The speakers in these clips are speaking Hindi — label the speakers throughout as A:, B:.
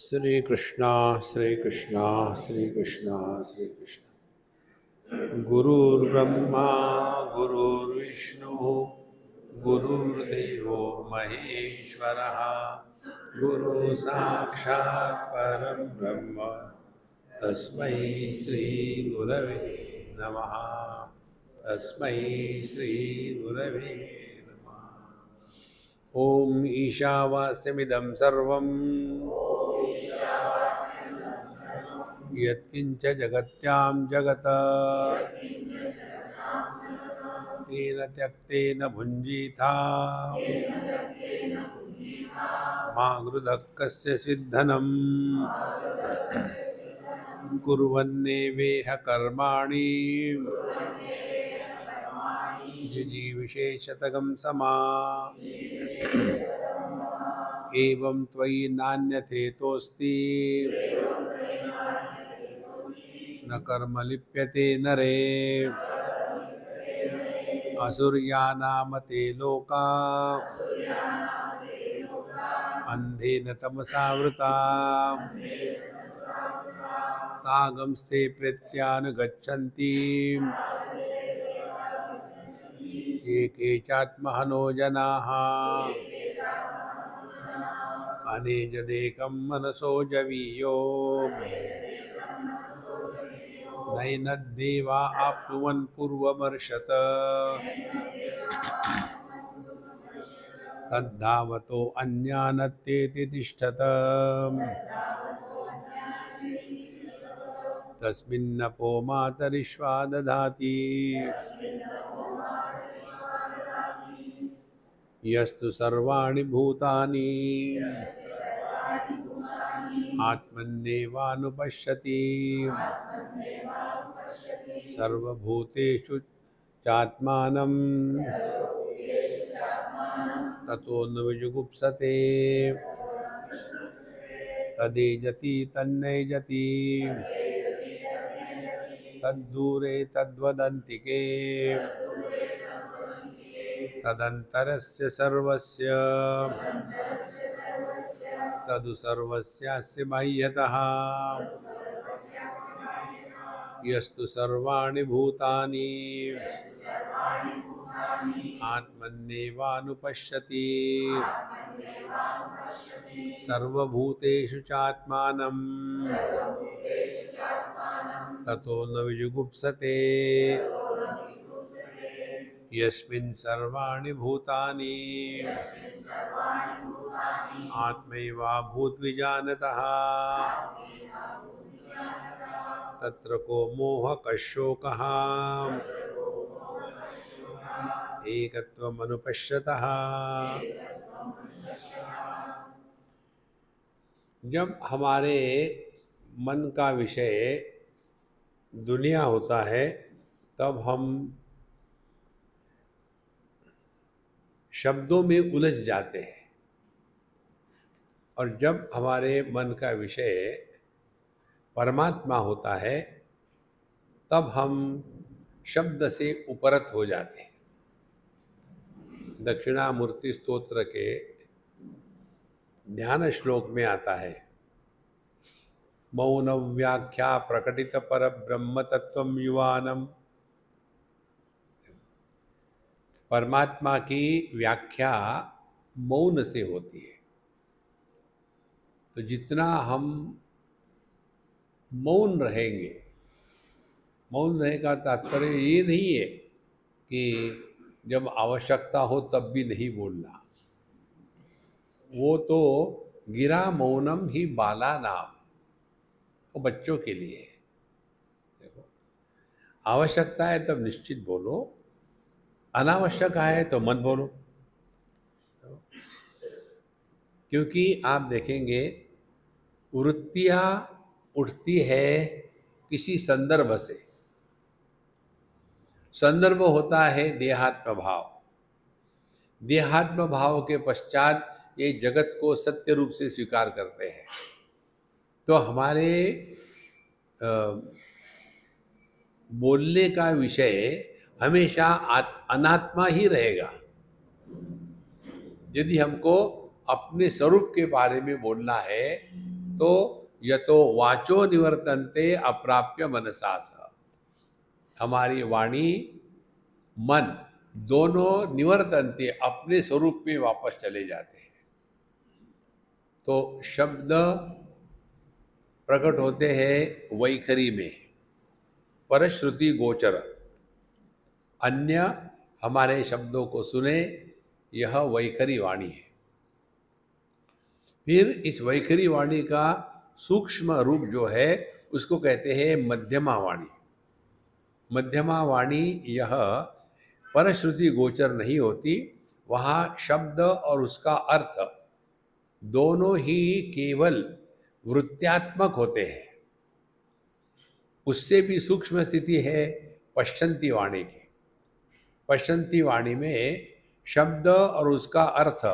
A: श्री कृष्णा श्री कृष्णा श्री कृष्णा श्री कृष्ण। गुरुर्ब्रह्मा गुरुर्विष्णु गुरुर्देवो महेश्वरः गुरु साक्षात् परं ब्रह्म तस्मै श्री गुरवे नमः। तस्मै श्री गुरवे नमः। ओम ईशावास्यमिदं सर्वं यत्किंच जगत्यां जगत् तेन त्यक्तेन भुञ्जीथा मा गृधः कस्य सिद्धनम् कुर्वन्नेवेह कर्माणि जिजीविषेशतगं समा एवं त्वयि नान्यथेतोऽस्ति न कर्म लिप्यते नरे असुर्यानाम ते लोका अंधेन तमसावृता तागंस्ते प्रत्यानुगच्छन्ति ये केचात्महनो जनाः अनेजदेकं मनसो जवीयो नैनद्देवा आप्नुवन् पूर्वमर्षत तद्धावतो अन्यानत्येति तिष्ठत तस्मिन्नपो मातरिश्वा दधाति यस्तु सर्वाणि भूतानि आत्मन्नेवानुपश्यति सर्वभूतेषु चात्मानं ततो न विजुगुप्सते तदेजति तन्नैजति तद्दूरे तद्वदन्तिके तदन्तरस्य सर्वस्य तदु सर्वस्यास्य बाह्यतः यस्तु सर्वाणि भूतानि आत्मन्नेवानुपश्यति सर्वभूतेषु चात्मानं ततो न विजुगुप्सते यस्मिन् सर्वाणि भूतानि आत्मैवाभूद्विजानतः तत्र को मोह कशोकः एकत्वमनुपश्यतः। जब हमारे मन का विषय दुनिया होता है तब हम शब्दों में उलझ जाते हैं, और जब हमारे मन का विषय परमात्मा होता है तब हम शब्द से उपरत हो जाते हैं। दक्षिणामूर्ति स्तोत्र के ध्यान श्लोक में आता है, मौन व्याख्या प्रकटित पर ब्रह्म तत्वम युवानम। परमात्मा की व्याख्या मौन से होती है। तो जितना हम मौन रहेंगे, मौन रहने का तात्पर्य ये नहीं है कि जब आवश्यकता हो तब भी नहीं बोलना। वो तो गिरा मौनम ही बाला नाम, तो बच्चों के लिए। देखो, आवश्यकता है तब निश्चित बोलो, अनावश्यक है तो मत बोलो। क्योंकि आप देखेंगे वृत्तियाँ उठती है किसी संदर्भ से। संदर्भ होता है देहात्म भाव। देहात्म भाव के पश्चात ये जगत को सत्य रूप से स्वीकार करते हैं। तो हमारे बोलने का विषय हमेशा अनात्मा ही रहेगा। यदि हमको अपने स्वरूप के बारे में बोलना है तो यतो वाचो निवर्तन्ते अप्राप्य मनसा सह, हमारी वाणी मन दोनों निवर्तन्ते अपने स्वरूप में वापस चले जाते हैं। तो शब्द प्रकट होते हैं वैखरी में, परश्रुति गोचर, अन्य हमारे शब्दों को सुने, यह वैखरी वाणी है। फिर इस वैखरी वाणी का सूक्ष्म रूप जो है उसको कहते हैं मध्यमा वाणी। मध्यमा वाणी यह परश्रुति गोचर नहीं होती, वहाँ शब्द और उसका अर्थ दोनों ही केवल वृत्त्यात्मक होते हैं। उससे भी सूक्ष्म स्थिति है पश्चंती वाणी की। पश्चंती वाणी में शब्द और उसका अर्थ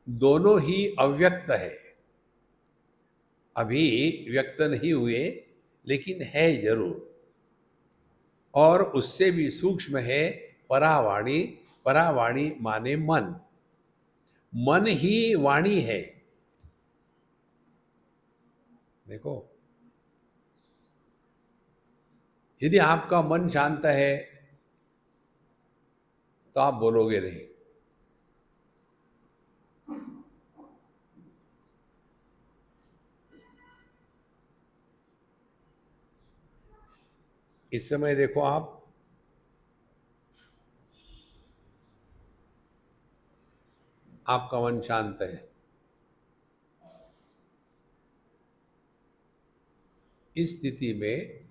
A: दोनों ही अव्यक्त है, अभी व्यक्त नहीं हुए लेकिन है जरूर। और उससे भी सूक्ष्म है परावाणी। परावाणी माने मन, मन ही वाणी है। देखो, यदि आपका मन शांत है तो आप बोलोगे नहीं। इस समय देखो, आपका मन शांत है। इस स्थिति में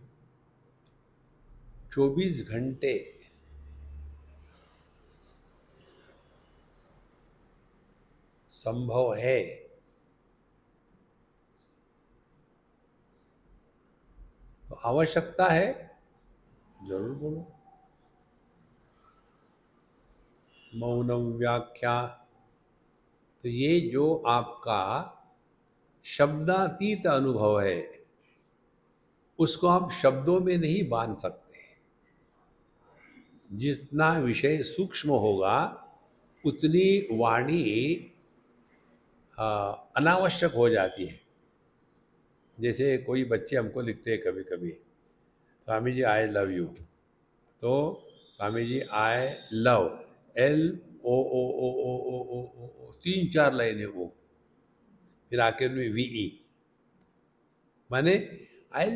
A: 24 घंटे संभव है तो आवश्यकता है, जरूर बोलो। मौनम व्याख्या, तो ये जो आपका शब्दातीत अनुभव है उसको आप शब्दों में नहीं बांध सकते। जितना विषय सूक्ष्म होगा उतनी वाणी अनावश्यक हो जाती है। जैसे कोई बच्चे हमको लिखते हैं कभी कभी, Swami ji I love you, तो Swami ji I love, LOOOOOO 3-4 लाइनें वो, फिर आखिर में VE, माने आई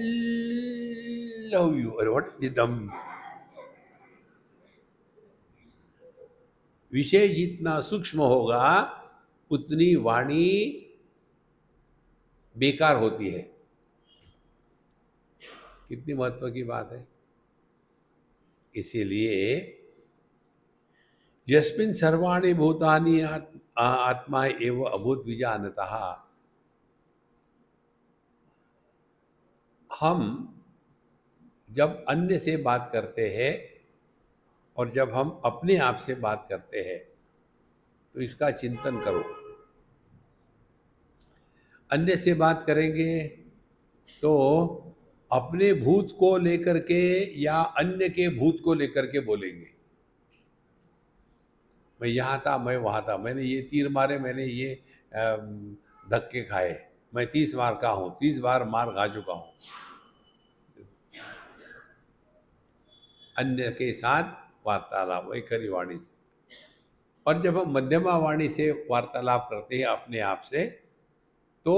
A: लव यू। अरे व्हाट इज डम। विषय जितना सूक्ष्म होगा उतनी वाणी बेकार होती है। कितनी महत्व की बात है। इसीलिए यस्मिन् सर्वाणि भूतानि आत्मा एव अभूत विजानतः, हम जब अन्य से बात करते हैं और जब हम अपने आप से बात करते हैं तो इसका चिंतन करो। अन्य से बात करेंगे तो अपने भूत को लेकर के या अन्य के भूत को लेकर के बोलेंगे। मैं यहाँ था, मैं वहाँ था, मैंने ये तीर मारे, मैंने ये धक्के खाए, मैं 30 बार का हूँ, 30 बार मार खा चुका हूँ। अन्य के साथ वार्तालाप वैखरी वाणी से। और जब हम मध्यमा वाणी से वार्तालाप करते हैं अपने आप से, तो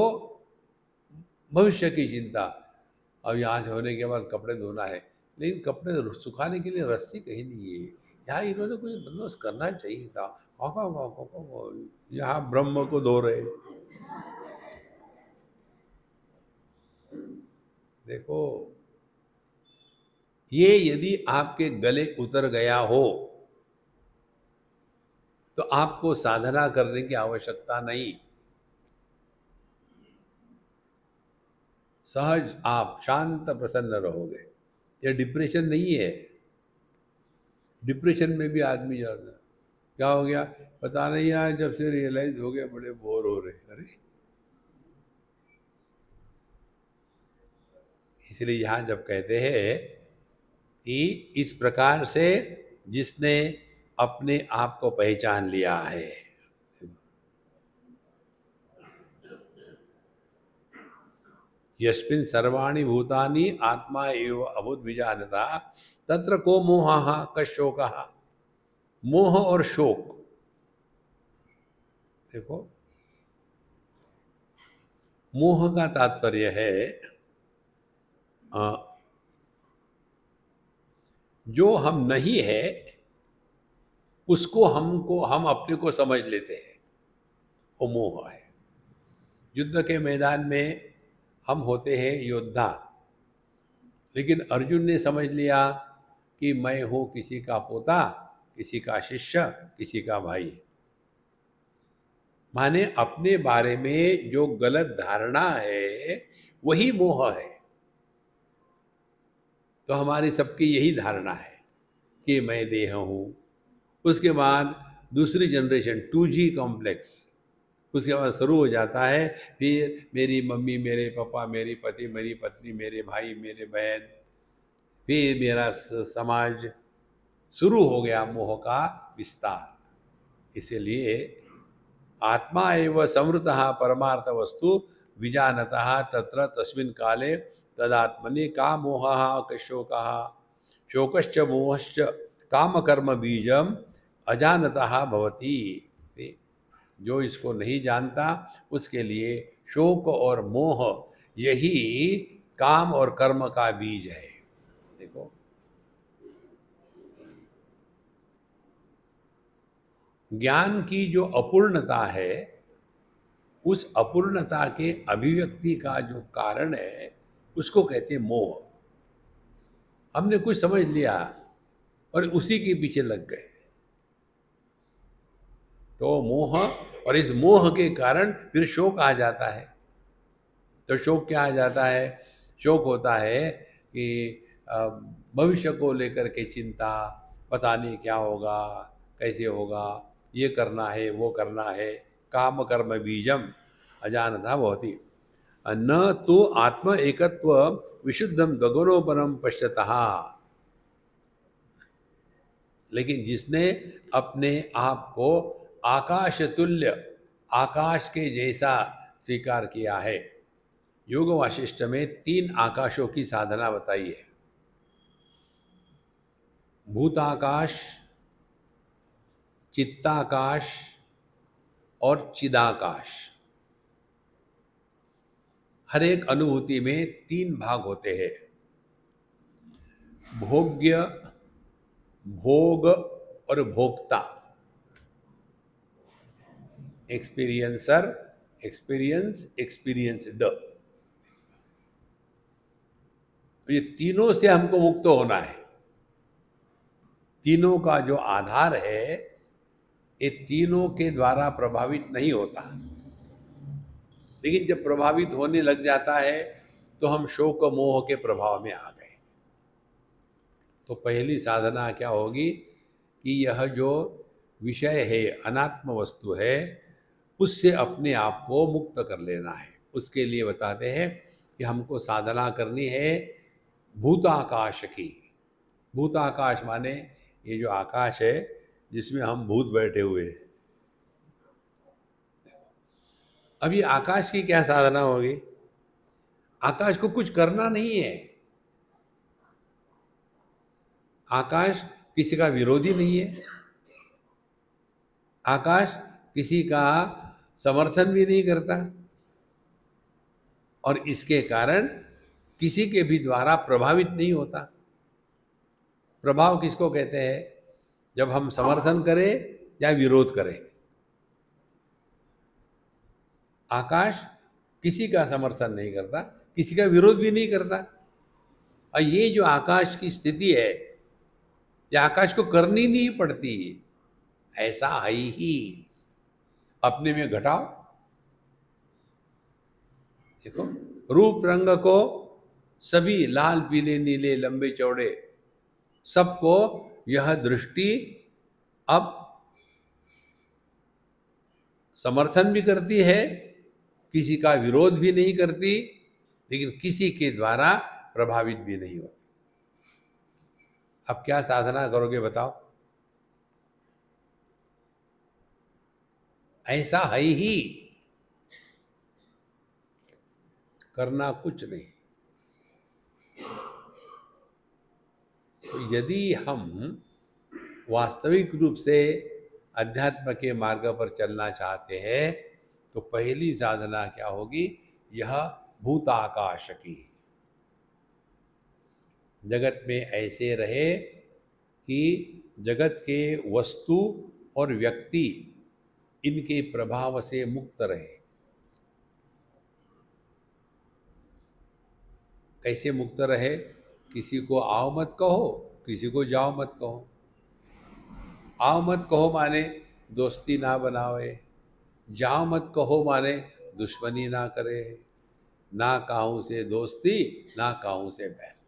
A: भविष्य की चिंता, अब यहाँ से होने के बाद कपड़े धोना है, लेकिन कपड़े सुखाने के लिए रस्सी कहीं नहीं है, यहाँ इन्होंने कुछ बंदोबस्त करना चाहिए था, यहाँ ब्रह्म को धो रहे। देखो, ये यदि आपके गले उतर गया हो तो आपको साधना करने की आवश्यकता नहीं। सहज आप शांत प्रसन्न रहोगे। ये डिप्रेशन नहीं है। डिप्रेशन में भी आदमी जाता है, क्या हो गया पता नहीं यार, जब से रियलाइज हो गया बड़े बोर हो रहे। अरे, इसलिए यहाँ जब कहते हैं कि इस प्रकार से जिसने अपने आप को पहचान लिया है, यस्मिन् सर्वाणि भूतानि आत्मा एव अभूत विजानता तत्र को मोहः कशोकः। मोह और शोक, देखो, मोह का तात्पर्य है जो हम नहीं है उसको हम अपने को समझ लेते हैं, वो मोह है। युद्ध के मैदान में हम होते हैं योद्धा, लेकिन अर्जुन ने समझ लिया कि मैं हूँ किसी का पोता, किसी का शिष्य, किसी का भाई। माने अपने बारे में जो गलत धारणा है वही मोह है। तो हमारी सबकी यही धारणा है कि मैं देह हूँ। उसके बाद दूसरी जनरेशन 2G कॉम्प्लेक्स, उसके बाद शुरू हो जाता है, फिर मेरी मम्मी, मेरे पापा, मेरी पति, मेरी पत्नी, मेरे भाई, मेरे बहन, फिर मेरा समाज, शुरू हो गया मोह का विस्तार। इसीलिए आत्मा एव समृतः परमार्थ वस्तु विजानतः तत्र तस्मिन् काले तदात्मनि का मोहः कशोकः शोकश्च मोहश्च काम कर्म बीजम अजानतः भवति। जो इसको नहीं जानता उसके लिए शोक और मोह यही काम और कर्म का बीज है। देखो, ज्ञान की जो अपूर्णता है, उस अपूर्णता के अभिव्यक्ति का जो कारण है उसको कहते हैं मोह। हमने कुछ समझ लिया और उसी के पीछे लग गए, तो मोह, और इस मोह के कारण फिर शोक आ जाता है। तो शोक क्या आ जाता है? शोक होता है कि भविष्य को लेकर के चिंता, पता नहीं क्या होगा, कैसे होगा, ये करना है, वो करना है। काम कर्म बीजम अजानता भवति। न तो आत्म एकत्व विशुद्धम गगनोपरम पश्यतः। लेकिन जिसने अपने आप को आकाश तुल्य, आकाश के जैसा स्वीकार किया है, योग वाशिष्ठ में 3 आकाशों की साधना बताई है। भूताकाश, चित्ताकाश और चिदाकाश। हर एक अनुभूति में 3 भाग होते हैं, भोग्य, भोग और भोक्ता। Experiencer, experience, experienced. तो ये तीनों से हमको मुक्त होना है। तीनों का जो आधार है, ये तीनों के द्वारा प्रभावित नहीं होता। लेकिन जब प्रभावित होने लग जाता है तो हम शोक मोह के प्रभाव में आ गए। तो पहली साधना क्या होगी कि यह जो विषय है, अनात्म वस्तु है, उससे अपने आप को मुक्त कर लेना है। उसके लिए बताते हैं कि हमको साधना करनी है भूताकाश की। भूताकाश माने ये जो आकाश है जिसमें हम भूत बैठे हुए हैं। अब ये आकाश की क्या साधना होगी? आकाश को कुछ करना नहीं है। आकाश किसी का विरोधी नहीं है। आकाश किसी का समर्थन भी नहीं करता, और इसके कारण किसी के भी द्वारा प्रभावित नहीं होता। प्रभाव किसको कहते हैं? जब हम समर्थन करें या विरोध करें। आकाश किसी का समर्थन नहीं करता, किसी का विरोध भी नहीं करता। और ये जो आकाश की स्थिति है, ये आकाश को करनी नहीं पड़ती, ऐसा है ही। अपने में घटाओ। देखो, रूप रंग को सभी लाल, पीले, नीले, लंबे, चौड़े, सबको यह दृष्टि अब समर्थन भी करती है, किसी का विरोध भी नहीं करती, लेकिन किसी के द्वारा प्रभावित भी नहीं होती। अब क्या साधना करोगे बताओ? ऐसा है ही। करना कुछ नहीं। तो यदि हम वास्तविक रूप से अध्यात्म के मार्ग पर चलना चाहते हैं तो पहली साधना क्या होगी? यह भूताकाश की। जगत में ऐसे रहे कि जगत के वस्तु और व्यक्ति इनके प्रभाव से मुक्त रहे। कैसे मुक्त रहे? किसी को आओ मत कहो, किसी को जाओ मत कहो। आओ मत कहो माने दोस्ती ना बनावे, जाओ मत कहो माने दुश्मनी ना करे। ना काहू से दोस्ती, ना काहू से बैर।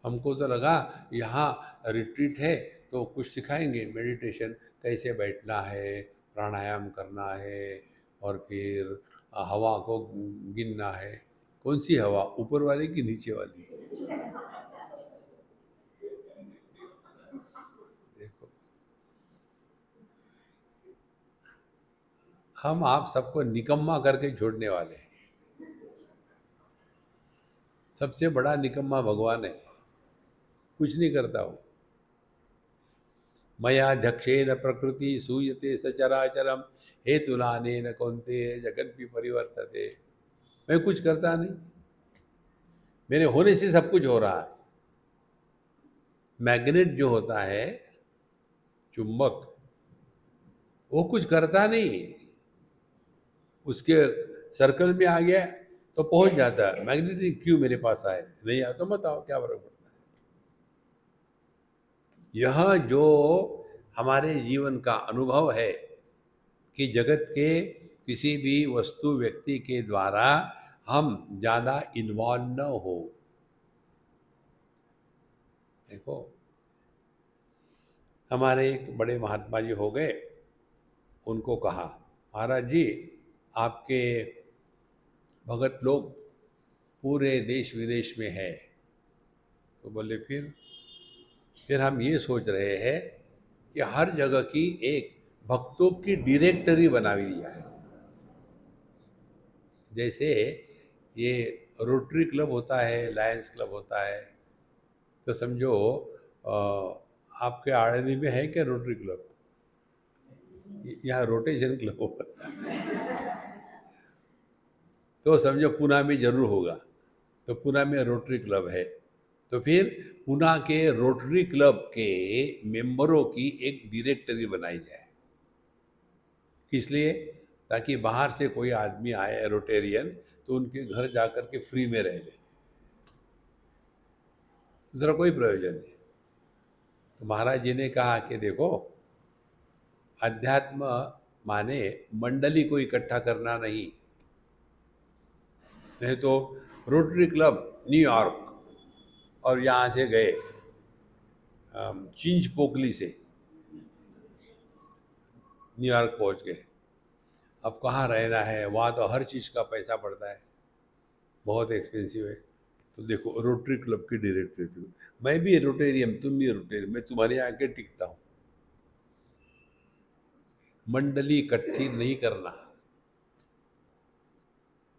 A: हमको तो लगा यहाँ रिट्रीट है तो कुछ सिखाएंगे, मेडिटेशन कैसे बैठना है, प्राणायाम करना है, और फिर हवा को गिनना है। कौन सी हवा? ऊपर वाली कि नीचे वाली? देखो, हम आप सबको निकम्मा करके छोड़ने वाले हैं। सबसे बड़ा निकम्मा भगवान है, कुछ नहीं करता वो। मयाध्यक्षेन प्रकृति सूयते सचराचरम हेतुनानेन कौन्तेय जगत भी परिवर्तते। मैं कुछ करता नहीं, मेरे होने से सब कुछ हो रहा है। मैग्नेट जो होता है, चुंबक, वो कुछ करता नहीं, उसके सर्कल में आ गया तो पहुंच जाता है। मैग्नेटिक क्यों मेरे पास आए, नहीं आया तो मत आओ, क्या फर्क पड़ता है। यह जो हमारे जीवन का अनुभव है कि जगत के किसी भी वस्तु व्यक्ति के द्वारा हम ज़्यादा इन्वॉल्व न हो। देखो, हमारे एक बड़े महात्मा जी हो गए, उनको कहा, महाराज जी आपके भगत लोग पूरे देश विदेश में है। तो बोले फिर हम ये सोच रहे हैं कि हर जगह की एक भक्तों की डायरेक्टरी बना दिया है। जैसे ये रोटरी क्लब होता है, लायंस क्लब होता है, तो समझो आपके आड़नी में है क्या रोटरी क्लब? यहाँ रोटेशन क्लब होता है। तो समझो पुणे में जरूर होगा, तो पुणे में रोटरी क्लब है, तो फिर पुणे के रोटरी क्लब के मेंबरों की एक डायरेक्टरी बनाई जाए। इसलिए ताकि बाहर से कोई आदमी आए रोटेरियन तो उनके घर जाकर के फ्री में रह ले, दूसरा कोई प्रयोजन नहीं। तो महाराज जी ने कहा कि देखो, अध्यात्म माने मंडली को इकट्ठा करना नहीं। नहीं तो रोटरी क्लब न्यूयॉर्क, और यहाँ से गए चिंच पोकली से न्यूयॉर्क पहुँच गए। अब कहाँ रहना है, वहाँ तो हर चीज़ का पैसा पड़ता है, बहुत एक्सपेंसिव है। तो देखो, रोटरी क्लब की डायरेक्टर थी, मैं भी रोटेरियन, तुम भी रोटेरियन, मैं तुम्हारे यहाँ आके टिकता हूँ। मंडली इकट्ठी नहीं करना।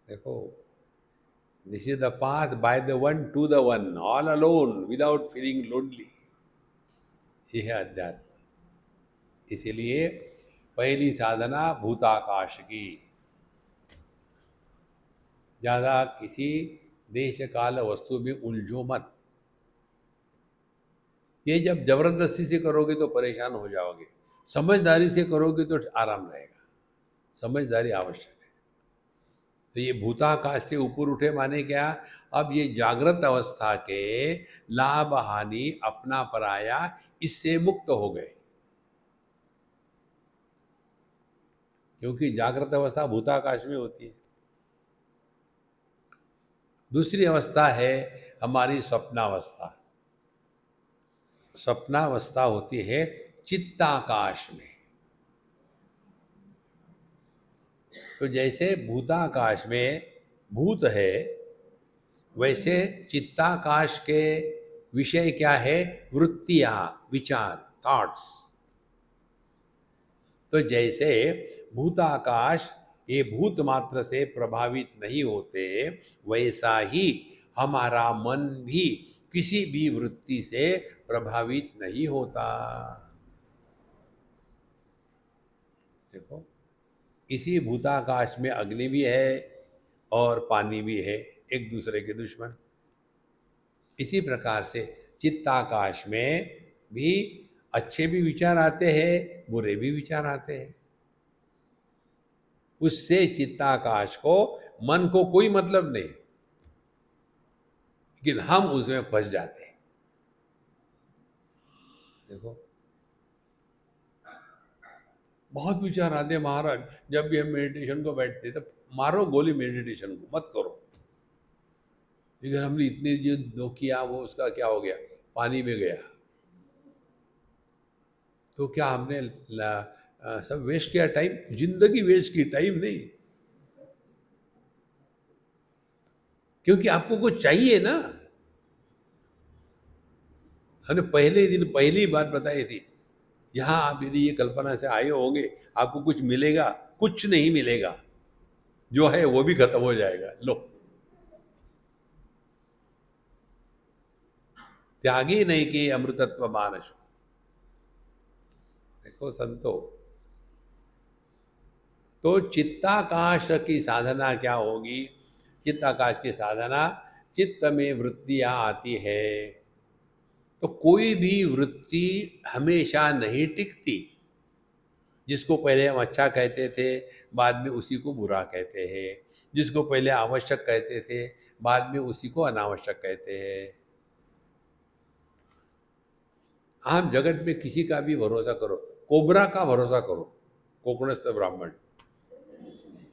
A: देखो, this is the path by the one two the one, all alone without feeling lonely. यह है अध्यात्म। इसीलिए पहली साधना भूताकाश की। ज़्यादा किसी देश काल वस्तु में उलझो मत। ये जब जबरदस्ती से करोगे तो परेशान हो जाओगे, समझदारी से करोगे तो आराम रहेगा। समझदारी आवश्यक है। तो ये भूताकाश से ऊपर उठे माने क्या? अब ये जागृत अवस्था के लाभ हानि, अपना पराया, इससे मुक्त हो गए। क्योंकि जागृत अवस्था भूताकाश में होती है। दूसरी अवस्था है हमारी स्वप्नावस्था। स्वप्नावस्था होती है चित्ताकाश में। तो जैसे भूताकाश में भूत है, वैसे चित्ताकाश के विषय क्या है? वृत्तियाँ, विचार, थॉट्स। तो जैसे भूताकाश ये भूत मात्र से प्रभावित नहीं होते, वैसा ही हमारा मन भी किसी भी वृत्ति से प्रभावित नहीं होता। देखो, इसी भूताकाश में अग्नि भी है और पानी भी है, एक दूसरे के दुश्मन। इसी प्रकार से चित्ताकाश में भी अच्छे भी विचार आते हैं, बुरे भी विचार आते हैं। उससे चित्ताकाश को, मन को कोई मतलब नहीं, लेकिन हम उसमें फंस जाते हैं। देखो, बहुत विचार आते हैं महाराज, जब भी हम मेडिटेशन को बैठते तो मारो गोली मेडिटेशन को, मत करो। लेकिन हमने इतने जो दो किया, वो उसका क्या हो गया, पानी में गया। तो क्या हमने सब वेस्ट किया टाइम? जिंदगी वेस्ट की, टाइम नहीं। क्योंकि आपको कुछ चाहिए ना। हमने पहले दिन पहली बात बताई थी, यहाँ आप यदि ये कल्पना से आए होंगे आपको कुछ मिलेगा, कुछ नहीं मिलेगा। जो है वो भी खत्म हो जाएगा। लो, त्यागी नहीं कि अमृतत्व मानस। देखो संतो, तो चित्ताकाश की साधना क्या होगी? चित्ताकाश की साधना, चित्त में वृत्तियां आती है, तो कोई भी वृत्ति हमेशा नहीं टिकती। जिसको पहले हम अच्छा कहते थे, बाद में उसी को बुरा कहते हैं। जिसको पहले आवश्यक कहते थे, बाद में उसी को अनावश्यक कहते हैं। आप जगत में किसी का भी भरोसा करो, कोबरा का भरोसा करो, कोकणस्थ ब्राह्मण,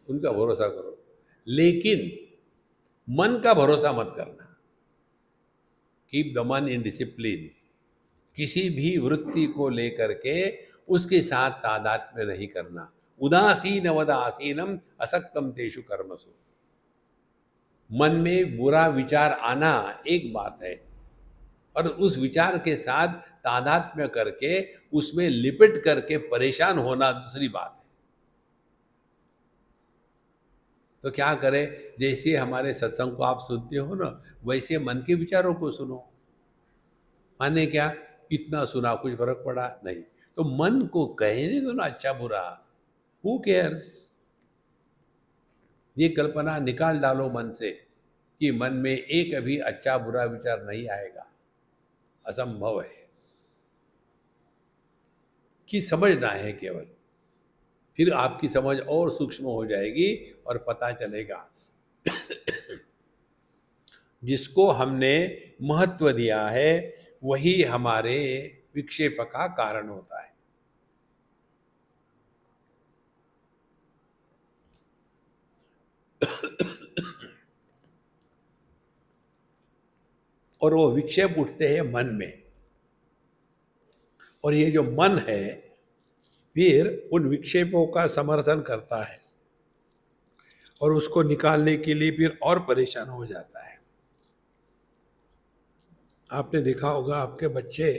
A: उनका भरोसा करो, लेकिन मन का भरोसा मत करना। कीप द मन इन डिसिप्लिन। किसी भी वृत्ति को लेकर के उसके साथ तादात्म्य नहीं करना। उदासीन वदासीनम असक्तम तेषु कर्मसु। मन में बुरा विचार आना एक बात है, और उस विचार के साथ तादात्म्य करके उसमें लिपट करके परेशान होना दूसरी बात है। तो क्या करें? जैसे हमारे सत्संग को आप सुनते हो ना, वैसे मन के विचारों को सुनो। माने क्या, इतना सुना कुछ फर्क पड़ा नहीं, तो मन को कहने दो ना अच्छा बुरा, हु केयर्स। ये कल्पना निकाल डालो मन से कि मन में एक भी अच्छा बुरा विचार नहीं आएगा, असंभव है। कि समझना है केवल, फिर आपकी समझ और सूक्ष्म हो जाएगी और पता चलेगा जिसको हमने महत्व दिया है वही हमारे विक्षेप का कारण होता है। और वो विक्षेप उठते हैं मन में, और ये जो मन है फिर उन विक्षेपों का समर्थन करता है और उसको निकालने के लिए फिर और परेशान हो जाता है। आपने देखा होगा आपके बच्चे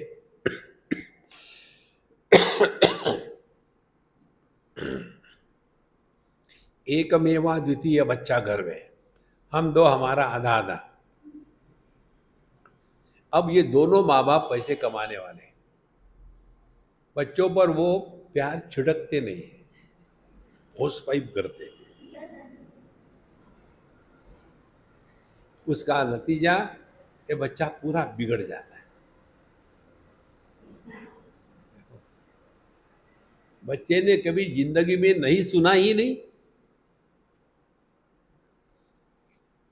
A: एकमेवा द्वितीय बच्चा घर में, हम दो, हमारा आधा आधा। अब ये दोनों माँ बाप पैसे कमाने वाले, बच्चों पर वो प्यार छिड़कते नहीं है, होस पाइप करते। उसका नतीजा ये बच्चा पूरा बिगड़ जाता है। बच्चे ने कभी जिंदगी में नहीं सुना ही नहीं।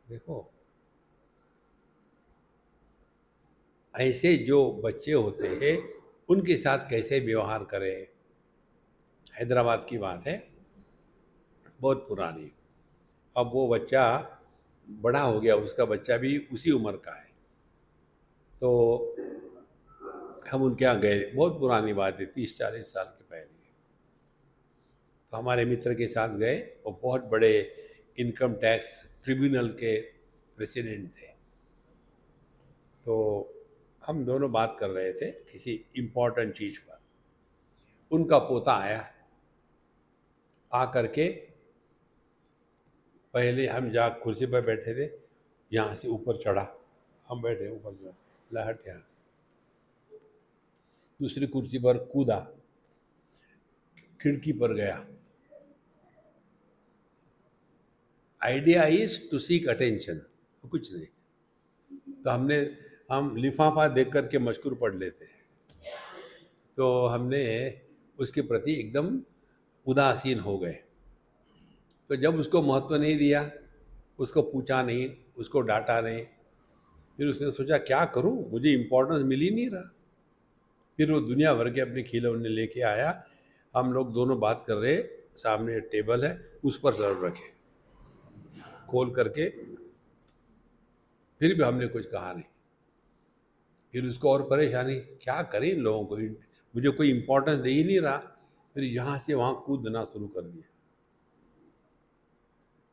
A: देखो, ऐसे जो बच्चे होते हैं उनके साथ कैसे व्यवहार करें। हैदराबाद की बात है, बहुत पुरानी। अब वो बच्चा बड़ा हो गया, उसका बच्चा भी उसी उम्र का है। तो हम उनके यहाँ गए, बहुत पुरानी बात है, 30-40 साल के पहले। तो हमारे मित्र के साथ गए, वो बहुत बड़े इनकम टैक्स ट्रिब्यूनल के प्रेसिडेंट थे। तो हम दोनों बात कर रहे थे किसी इम्पोर्टेंट चीज़ पर। उनका पोता आया, आ करके पहले हम जा कुर्सी पर बैठे थे, यहाँ से ऊपर चढ़ा, हम बैठे ऊपर चढ़ा, लहट यहाँ से दूसरी कुर्सी पर कूदा, खिड़की पर गया। Idea is to seek attention, कुछ नहीं। तो हम लिफाफा देख करके मजकूर पढ़ लेते हैं, तो हमने उसके प्रति एकदम उदासीन हो गए। तो जब उसको महत्व नहीं दिया, उसको पूछा नहीं, उसको डांटा नहीं, फिर उसने सोचा क्या करूं, मुझे इम्पोर्टेंस मिल ही नहीं रहा। फिर वो दुनिया भर के अपने खिलौने लेके आया, हम लोग दोनों बात कर रहे, सामने टेबल है, उस पर सर्व रखे, खोल करके। फिर भी हमने कुछ कहा नहीं। फिर उसको और परेशानी, क्या करें इन लोगों को, मुझे कोई इम्पोर्टेंस दे ही नहीं रहा। फिर यहाँ से वहाँ कूदना शुरू कर दिया।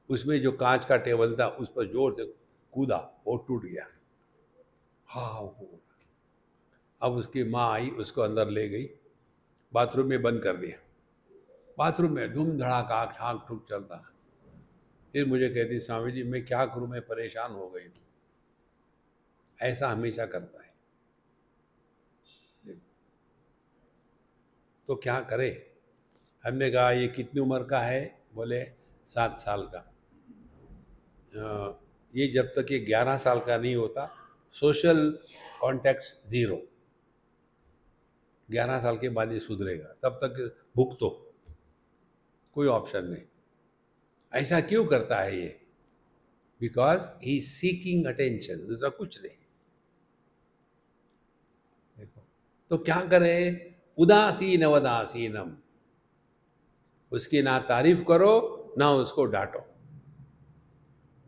A: उसमें जो कांच का टेबल था उस पर जोर से कूदा, वो टूट गया। हाँ, अब उसकी माँ आई, उसको अंदर ले गई, बाथरूम में बंद कर दिया। बाथरूम में धूम धड़ाका ठाक ठुक चल रहा। फिर मुझे कहती, स्वामी जी मैं क्या करूं, मैं परेशान हो गई। ऐसा हमेशा करता है। तो क्या करे। हमने कहा ये कितनी उम्र का है, बोले 7 साल का। ये जब तक ये 11 साल का नहीं होता, सोशल कॉन्टेक्ट ज़ीरो, 11 साल के बाद ये सुधरेगा, तब तक भुगतो, कोई ऑप्शन नहीं। ऐसा क्यों करता है ये? Because he is seeking attention, दूसरा कुछ नहीं। देखो, तो क्या करें? उदासीन अवदासीनम, उसकी ना तारीफ करो ना उसको डांटो।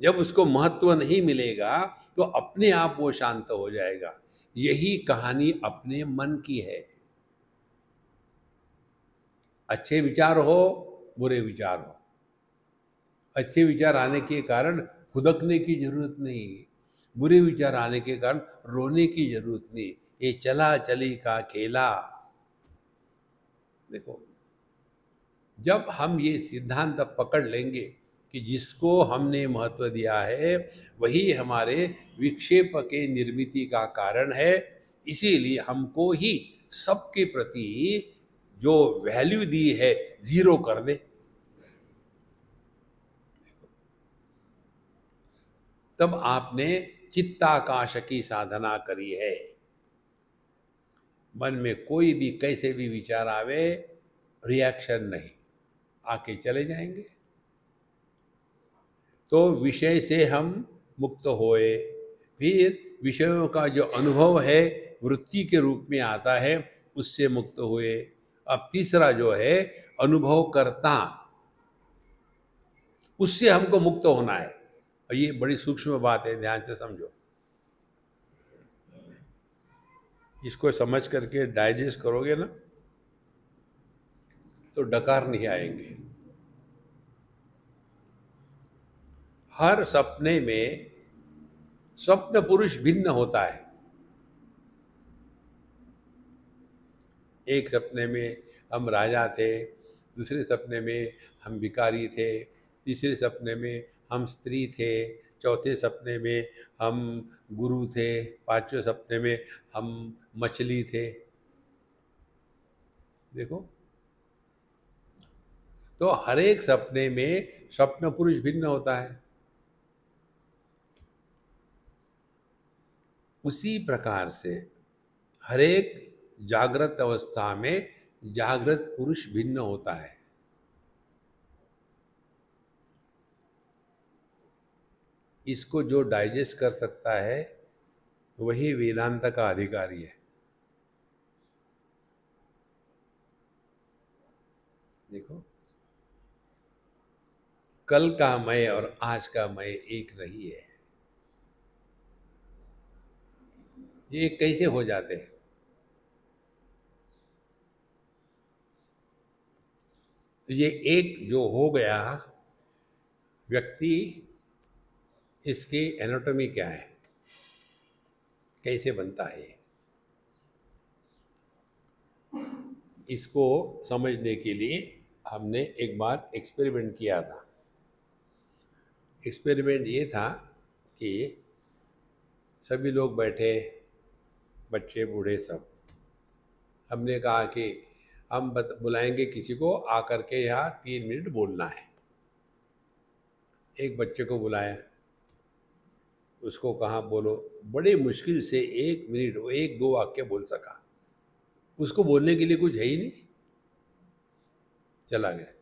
A: जब उसको महत्व नहीं मिलेगा तो अपने आप वो शांत हो जाएगा। यही कहानी अपने मन की है। अच्छे विचार हो, बुरे विचार हो, अच्छे विचार आने के कारण खुदकने की जरूरत नहीं, बुरे विचार आने के कारण रोने की जरूरत नहीं। ये चला चली का खेला। देखो, जब हम ये सिद्धांत पकड़ लेंगे कि जिसको हमने महत्व दिया है वही हमारे विक्षेप के निर्मिति का कारण है, इसीलिए हमको ही सबके प्रति जो वैल्यू दी है जीरो कर दे। तब आपने चित्ताकाश की साधना करी है। मन में कोई भी कैसे भी विचार आवे, रिएक्शन नहीं, आके चले जाएंगे। तो विषय से हम मुक्त होए। फिर विषयों का जो अनुभव है वृत्ति के रूप में आता है, उससे मुक्त हुए। अब तीसरा जो है अनुभव करता, उससे हमको मुक्त होना है। और ये बड़ी सूक्ष्म बात है, ध्यान से समझो। इसको समझ करके डाइजेस्ट करोगे ना तो डकार नहीं आएंगे। हर सपने में स्वप्न पुरुष भिन्न होता है। एक सपने में हम राजा थे, दूसरे सपने में हम भिखारी थे, तीसरे सपने में हम स्त्री थे, चौथे सपने में हम गुरु थे, पांचवें सपने में हम मछली थे। देखो, तो हर एक सपने में स्वप्न पुरुष भिन्न होता है। उसी प्रकार से हर एक जागृत अवस्था में जागृत पुरुष भिन्न होता है। इसको जो डाइजेस्ट कर सकता है वही वेदांत का अधिकारी है। देखो, कल का मैं और आज का मैं एक नहीं है। ये कैसे हो जाते हैं? तो ये एक जो हो गया व्यक्ति, इसकी एनाटॉमी क्या है, कैसे बनता है, इसको समझने के लिए हमने एक बार एक्सपेरिमेंट किया था। एक्सपेरिमेंट ये था कि सभी लोग बैठे, बच्चे बूढ़े सब। हमने कहा कि हम बुलाएंगे किसी को आकर के यहाँ 3 मिनट बोलना है। एक बच्चे को बुलाया, उसको कहा बोलो। बड़े मुश्किल से 1 मिनट वो 1-2 वाक्य बोल सका। उसको बोलने के लिए कुछ है ही नहीं, चला गया।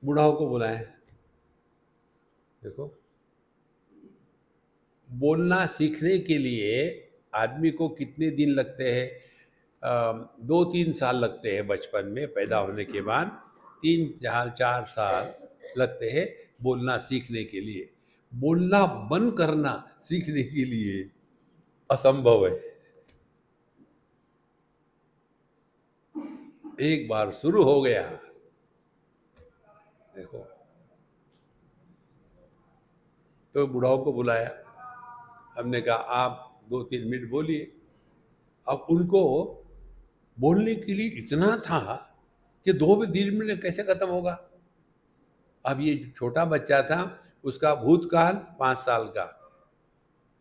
A: बूढ़ाओं को बुलाया, देखो बोलना सीखने के लिए आदमी को कितने दिन लगते हैं? 2-3 साल लगते हैं बचपन में पैदा होने के बाद, 3-4 साल लगते हैं बोलना सीखने के लिए। बोलना बंद करना सीखने के लिए असंभव है। एक बार शुरू हो गया, देखो। तो बुढ़ाओं को बुलाया, हमने कहा आप 2-3 मिनट बोलिए। अब उनको बोलने के लिए इतना था कि 2-3 मिनट में कैसे खत्म होगा। अब ये छोटा बच्चा था, उसका भूतकाल 5 साल का,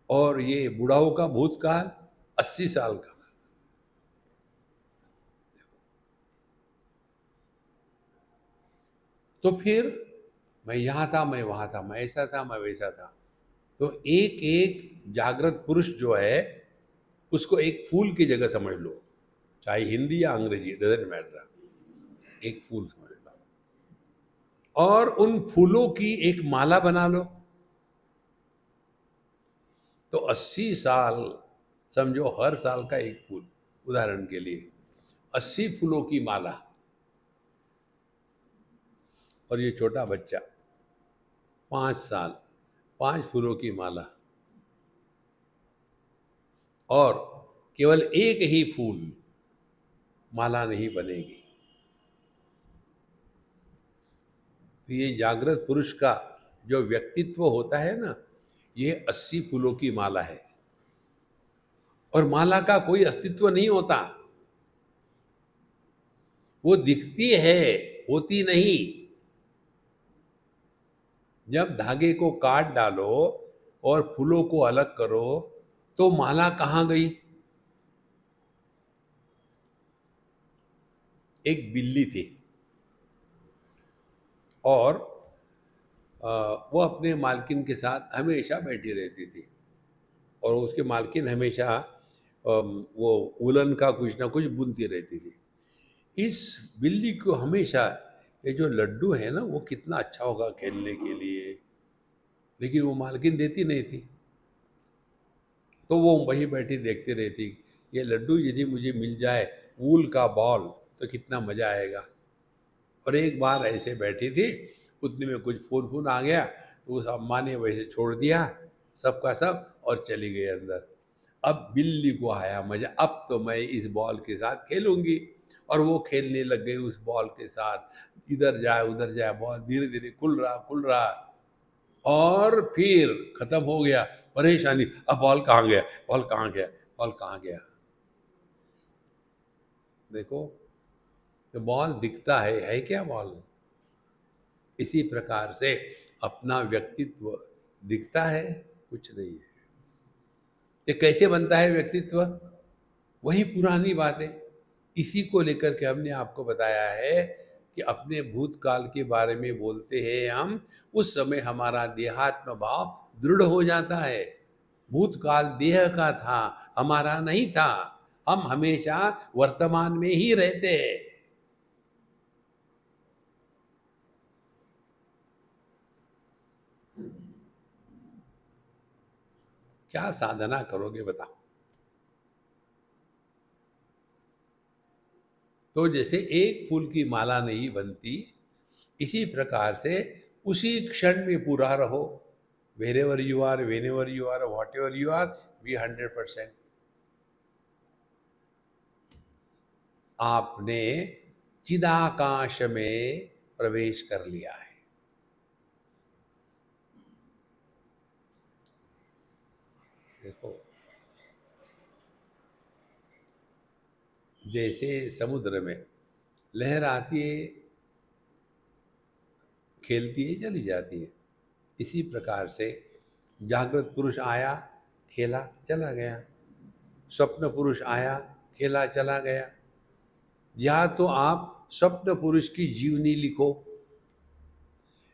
A: और ये बुढ़ाओं का भूतकाल 80 साल का। तो फिर मैं यहाँ था, मैं वहाँ था, मैं ऐसा था, मैं वैसा था। तो एक एक जागृत पुरुष जो है उसको एक फूल की जगह समझ लो, चाहे हिंदी या अंग्रेजी, डजेंट मैटर। एक फूल समझ लो और उन फूलों की एक माला बना लो। तो 80 साल समझो, हर साल का एक फूल। उदाहरण के लिए 80 फूलों की माला। और ये छोटा बच्चा 5 साल, 5 फूलों की माला। और केवल एक ही फूल, माला नहीं बनेगी। तो ये जागृत पुरुष का जो व्यक्तित्व होता है ना, ये 80 फूलों की माला है। और माला का कोई अस्तित्व नहीं होता, वो दिखती है, होती नहीं। जब धागे को काट डालो और फूलों को अलग करो तो माला कहाँ गई? एक बिल्ली थी और वो अपने मालकिन के साथ हमेशा बैठी रहती थी। और उसके मालकिन हमेशा वो उलन का कुछ ना कुछ बुनती रहती थी। इस बिल्ली को हमेशा ये जो लड्डू है ना, वो कितना अच्छा होगा खेलने के लिए, लेकिन वो मालकिन देती नहीं थी। तो वो वहीं बैठी देखती रहती, ये लड्डू यदि मुझे मिल जाए, वूल का बॉल, तो कितना मज़ा आएगा। और एक बार ऐसे बैठी थी, उतने में कुछ फ़ोन फ़ोन आ गया, तो उस अम्मा ने वैसे छोड़ दिया सबका सब और चली गई अंदर। अब बिल्ली को आया मज़ा, अब तो मैं इस बॉल के साथ खेलूंगी। और वो खेलने लग गई उस बॉल के साथ, इधर जाए उधर जाए, बॉल धीरे धीरे खुल रहा। और फिर खत्म हो गया, परेशानी, अब बॉल कहाँ गया, बॉल कहाँ गया, बॉल कहाँ गया। देखो, तो बॉल दिखता है क्या बॉल? इसी प्रकार से अपना व्यक्तित्व दिखता है, कुछ नहीं है। ये कैसे बनता है व्यक्तित्व? वही पुरानी बात है। इसी को लेकर के हमने आपको बताया है कि अपने भूतकाल के बारे में बोलते हैं हम, उस समय हमारा देहात्म भाव दृढ़ हो जाता है। भूतकाल देह का था, हमारा नहीं था। हम हमेशा वर्तमान में ही रहते हैं। क्या साधना करोगे बताओ? तो जैसे एक फूल की माला नहीं बनती, इसी प्रकार से उसी क्षण में पूरा रहो। Wherever you are, whenever you are, whatever you are, be 100%। आपने चिदाकाश में प्रवेश कर लिया है। देखो, जैसे समुद्र में लहर आती है, खेलती है, चली जाती है। इसी प्रकार से जागृत पुरुष आया, खेला, चला गया, स्वप्न पुरुष आया, खेला, चला गया। या तो आप स्वप्न पुरुष की जीवनी लिखो,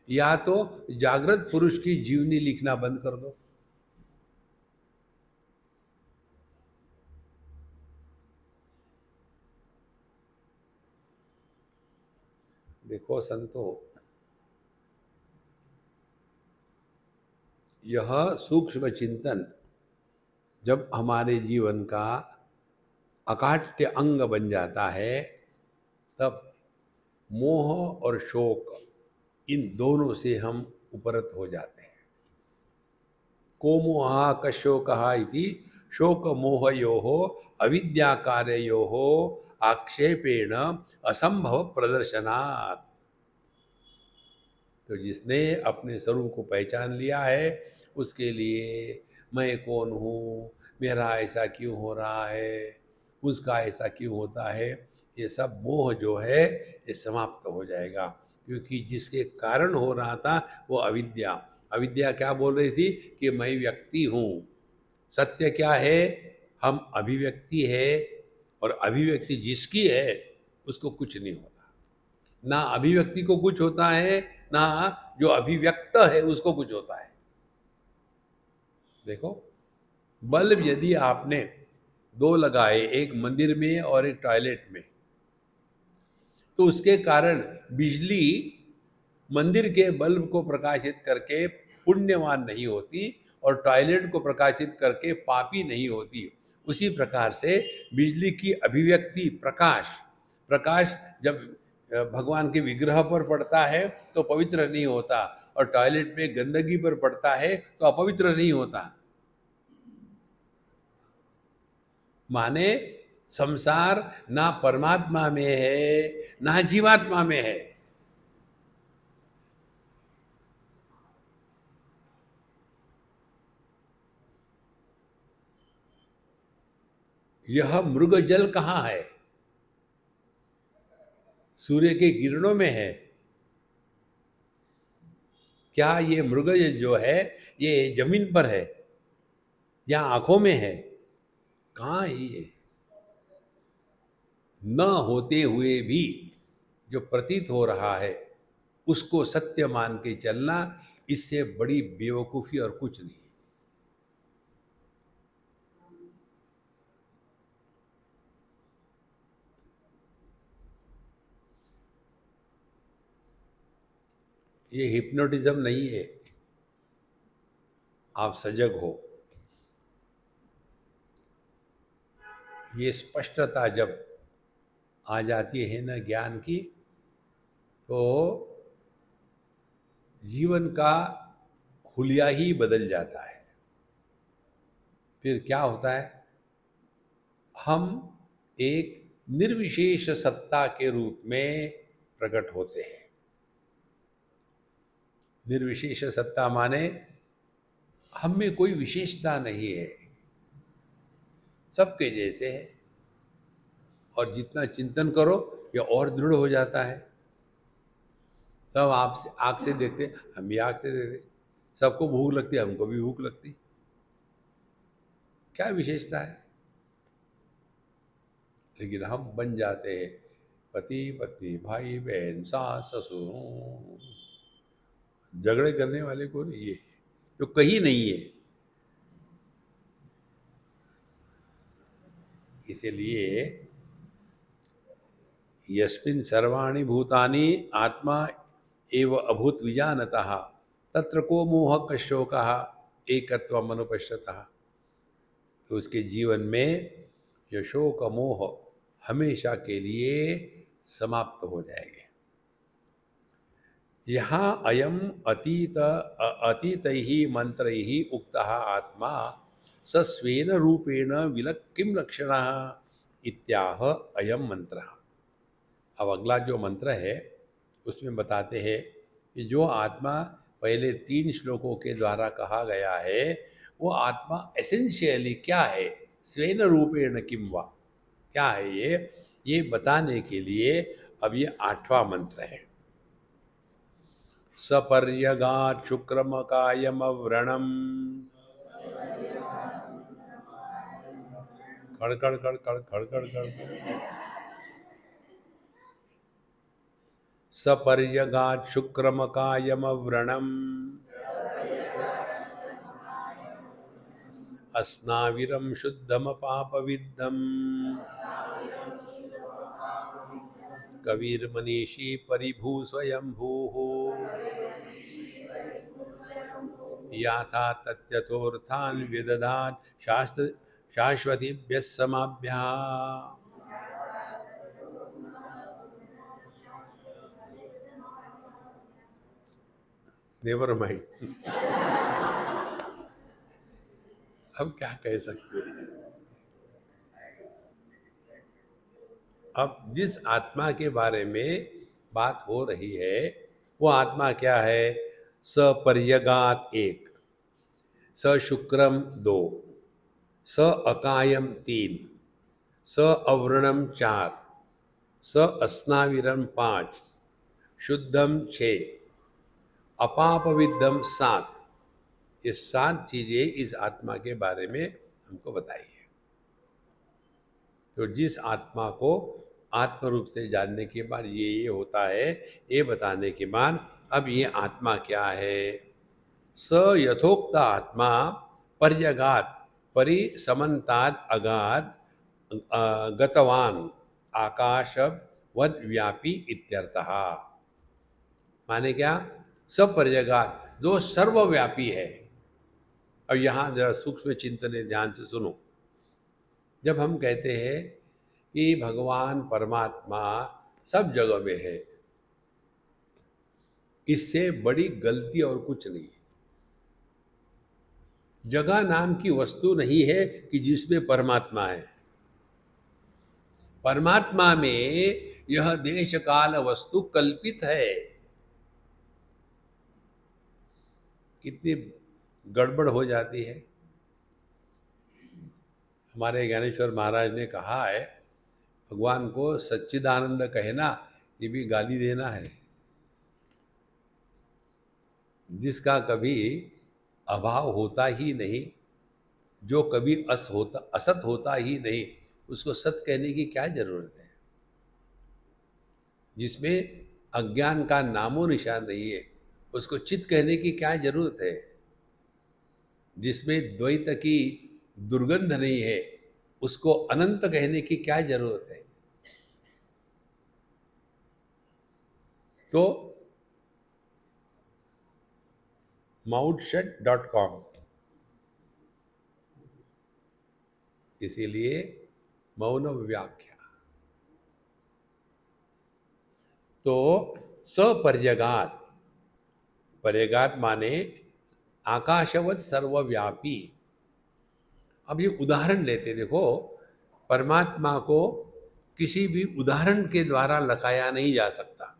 A: या तो जागृत पुरुष की जीवनी लिखना बंद कर दो। देखो संतो, यह सूक्ष्म चिंतन जब हमारे जीवन का अकाट्य अंग बन जाता है, तब मोह और शोक, इन दोनों से हम उपरत हो जाते हैं। को मोहा कशोकः इति शोक मोहयोः अविद्या कार्ययोः आक्षेपेण असंभव प्रदर्शनात्। तो जिसने अपने स्वरूप को पहचान लिया है, उसके लिए मैं कौन हूँ, मेरा ऐसा क्यों हो रहा है, उसका ऐसा क्यों होता है, ये सब मोह जो है ये समाप्त हो जाएगा। क्योंकि जिसके कारण हो रहा था वो अविद्या, अविद्या क्या बोल रही थी कि मैं व्यक्ति हूँ। सत्य क्या है, हम अभिव्यक्ति है, और अभिव्यक्ति जिसकी है उसको कुछ नहीं होता। ना अभिव्यक्ति को कुछ होता है, ना जो अभिव्यक्त है उसको कुछ होता है। देखो, बल्ब यदि आपने दो लगाए, एक मंदिर में और एक टॉयलेट में, तो उसके कारण बिजली मंदिर के बल्ब को प्रकाशित करके पुण्यवान नहीं होती, और टॉयलेट को प्रकाशित करके पापी नहीं होती। उसी प्रकार से बिजली की अभिव्यक्ति प्रकाश, प्रकाश जब भगवान के विग्रह पर पड़ता है तो पवित्र नहीं होता, और टॉयलेट में गंदगी पर पड़ता है तो अपवित्र नहीं होता। माने संसार ना परमात्मा में है, ना जीवात्मा में है। यह मृग जल कहाँ है? सूर्य के किरणों में है। क्या ये मृग जल जो है ये जमीन पर है या आंखों में है? कहाँ है ये? न होते हुए भी जो प्रतीत हो रहा है उसको सत्य मान के चलना, इससे बड़ी बेवकूफी और कुछ नहीं। ये हिप्नोटिज्म नहीं है। आप सजग हो। ये स्पष्टता जब आ जाती है ना ज्ञान की, तो जीवन का हुलिया ही बदल जाता है। फिर क्या होता है, हम एक निर्विशेष सत्ता के रूप में प्रकट होते हैं। निर्विशेष सत्ता माने हम में कोई विशेषता नहीं है, सबके जैसे है। और जितना चिंतन करो ये और दृढ़ हो जाता है। सब आपसे आँख से देखते, हम भी आँख से देखते, सबको भूख लगती है, हमको भी भूख लगती। क्या विशेषता है? लेकिन हम बन जाते हैं पति पत्नी, भाई बहन, सास ससुर। झगड़े करने वाले को नहीं, ये जो कहीं नहीं है। इसीलिए यस्मिन् सर्वाणि भूतानि आत्मा एव अभूत विजानतः तत्र को मोह कशोकः एकत्वम् अनुपश्यतः। तो उसके जीवन में ये शोक मोह हमेशा के लिए समाप्त हो जाएंगे। यहाँ अयम अतीतैः मंत्रैः उक्तः आत्मा सस्वेन रूपेण विलक् किं लक्षणः इत्याह अयम मंत्रः। अब अगला जो मंत्र है उसमें बताते हैं कि जो आत्मा पहले 3 श्लोकों के द्वारा कहा गया है, वो आत्मा एसेंशियली क्या है, स्वेन रूपेण किम वा, क्या है ये बताने के लिए अब ये 8वां मंत्र है। सपर्यगात् शुक्रमकायमव्रणम् खड़ खड़ खड़ खड़ खड़ खड़ खड़ सपर्यगात् शुक्रमकायमव्रणम् अस्नाविरं शुद्धमपापविद्धम् कविर्मनीषी परिभू स्वयंभूः याथा तत्यथोर्थान् विदधात् शास्त्र शाश्वतीभ्यः समाभ्यः। Never mind. अब क्या कह सकते हैं। अब जिस आत्मा के बारे में बात हो रही है वो आत्मा क्या है? सपर्यगात 1, स शुक्रम 2, स अकायम 3, स अव्रणम 4, स अस्नाविरम 5, शुद्धम 6, अपापविद्धम 7। ये 7 चीजें इस आत्मा के बारे में हमको बताई है। तो जिस आत्मा को आत्म रूप से जानने के बाद ये होता है, ये बताने के बाद अब ये आत्मा क्या है? स यथोक्त आत्मा पर्यगात परिसमन्तात् अगाध गतवान आकाशवद व्यापी इत्यर्थः। माने क्या? सब पर्यगात, जो सर्वव्यापी है। अब यहाँ जरा सूक्ष्म चिंतन ध्यान से सुनो। जब हम कहते हैं कि भगवान परमात्मा सब जगह में है, इससे बड़ी गलती और कुछ नहीं है। जगह नाम की वस्तु नहीं है कि जिसमें परमात्मा है। परमात्मा में यह देश काल वस्तु कल्पित है। कितनी गड़बड़ हो जाती है। हमारे ज्ञानेश्वर महाराज ने कहा है, भगवान को सच्चिदानंद कहना ये भी गाली देना है। जिसका कभी अभाव होता ही नहीं, जो कभी असत होता ही नहीं, उसको सत कहने की क्या जरूरत है? जिसमें अज्ञान का नामो निशान नहीं है, उसको चित कहने की क्या जरूरत है? जिसमें द्वैत की दुर्गंध नहीं है, उसको अनंत कहने की क्या जरूरत है? तो mouthshut.com, इसीलिए मौन व्याख्या। तो सपर्यगात, पर्यगात माने आकाशवत सर्वव्यापी। अब ये उदाहरण लेते, देखो परमात्मा को किसी भी उदाहरण के द्वारा लखाया नहीं जा सकता।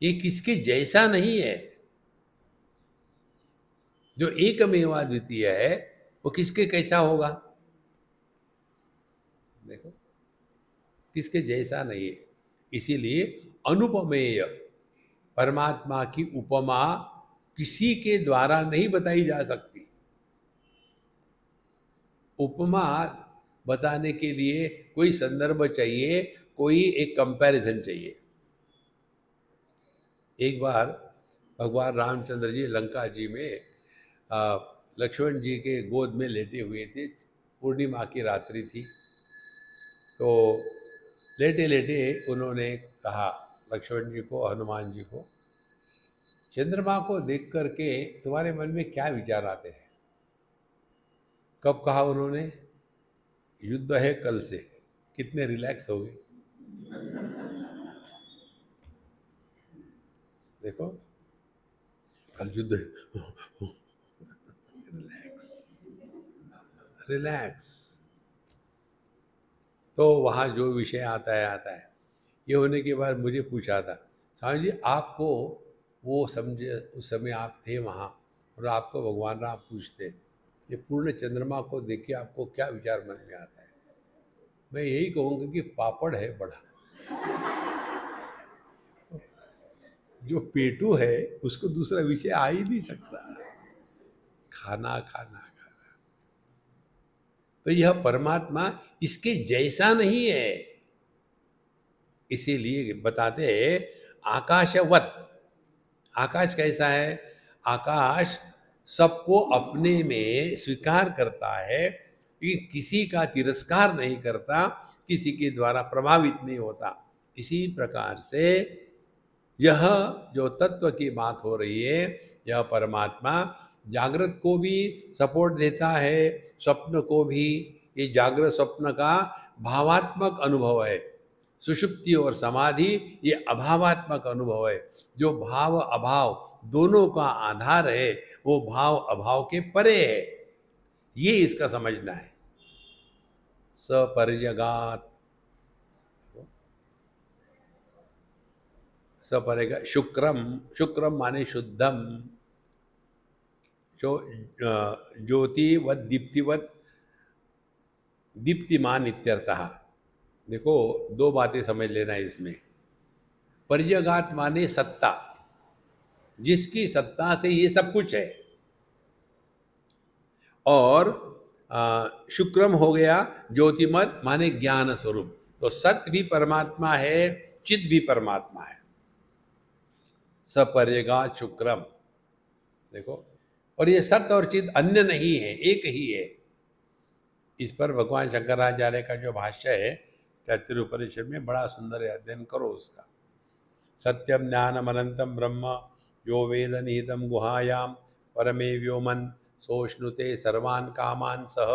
A: ये किसके जैसा नहीं है। जो एकमेवा द्वितीय है वो किसके कैसा होगा? देखो किसके जैसा नहीं है। इसीलिए अनुपमेय परमात्मा की उपमा किसी के द्वारा नहीं बताई जा सकती। उपमा बताने के लिए कोई संदर्भ चाहिए, कोई एक कंपैरिजन चाहिए। एक बार भगवान रामचंद्र जी लंका जी में लक्ष्मण जी के गोद में लेटे हुए थे। पूर्णिमा की रात्रि थी। तो लेटे लेटे उन्होंने कहा लक्ष्मण जी को, हनुमान जी को, चंद्रमा को देख करके तुम्हारे मन में क्या विचार आते हैं? कब कहा उन्होंने? युद्ध है कल से। कितने रिलैक्स हो गए। देखो कल युद्ध है। Relax relax. तो वहाँ जो विषय आता है आता है। ये होने के बाद मुझे पूछा था, स्वामी जी आपको वो समझे, उस समय आप थे वहाँ और आपको भगवान राम पूछते, ये पूर्ण चंद्रमा को देख के आपको क्या विचार मन में आता है? मैं यही कहूँगा कि पापड़ है बड़ा। जो पेटू है उसको दूसरा विषय आ ही नहीं सकता, खाना खाना खाना। तो यह परमात्मा इसके जैसा नहीं है, इसीलिए बताते हैं आकाशवत। आकाश कैसा है? आकाश सबको अपने में स्वीकार करता है, लेकिन किसी का तिरस्कार नहीं करता, किसी के द्वारा प्रभावित नहीं होता। इसी प्रकार से यह जो तत्व की बात हो रही है, यह परमात्मा जागृत को भी सपोर्ट देता है, स्वप्न को भी। ये जागृत स्वप्न का भावात्मक अनुभव है, सुषुप्ति और समाधि ये अभावात्मक अनुभव है। जो भाव अभाव दोनों का आधार है, वो भाव अभाव के परे है, ये इसका समझना है। सपर्यगात, सपर्यगा शुक्रम, शुक्रम माने शुद्धम, जो ज्योतिवत दीप्तिवत दीप्तिमान इत्यर्थः। देखो दो बातें समझ लेना इसमें। पर्यगात माने सत्ता, जिसकी सत्ता से ये सब कुछ है। और शुक्रम हो गया ज्योतिमत माने ज्ञान स्वरूप। तो सत्य भी परमात्मा है, चित भी परमात्मा है। सपर्यगात शुक्रम, देखो। और ये सत्य और चित अन्य नहीं है, एक ही है। इस पर भगवान शंकराचार्य का जो भाष्य है तैत्तिरीय उपनिषद में, बड़ा सुंदर है, अध्ययन करो उसका। सत्यम ज्ञानम अनंतम ब्रह्म यो वेद निहितम गुहायाम परमे व्योमन सोष्णुते सर्वान कामान सह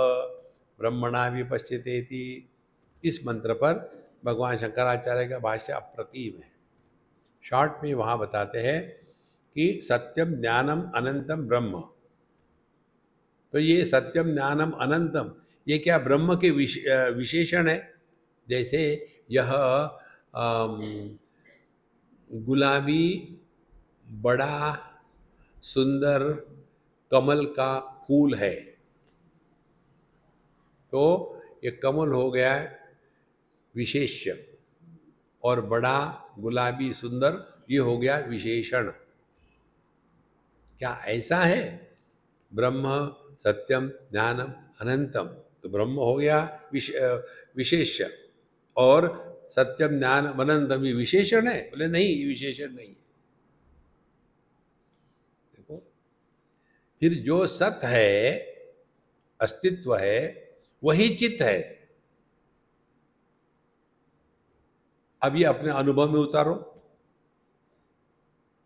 A: ब्रह्मणा विपश्यतेति। इस मंत्र पर भगवान शंकराचार्य का भाष्य अप्रतिम है। शॉर्ट में वहाँ बताते हैं कि सत्यम ज्ञानम अनंतम ब्रह्म। तो ये सत्यम ज्ञानम अनंतम, ये क्या ब्रह्म के विशेषण है? जैसे यह गुलाबी बड़ा सुंदर कमल का फूल है, तो ये कमल हो गया विशेष्य, और बड़ा गुलाबी सुंदर ये हो गया विशेषण। क्या ऐसा है? ब्रह्म सत्यम ज्ञानम अनंतम, तो ब्रह्म हो गया विशेष्य, और सत्यम ज्ञान अनंतम ये विशेषण है? बोले नहीं, ये विशेषण नहीं है। देखो, फिर जो सत है, अस्तित्व है, वही चित है। अब ये अपने अनुभव में उतारो।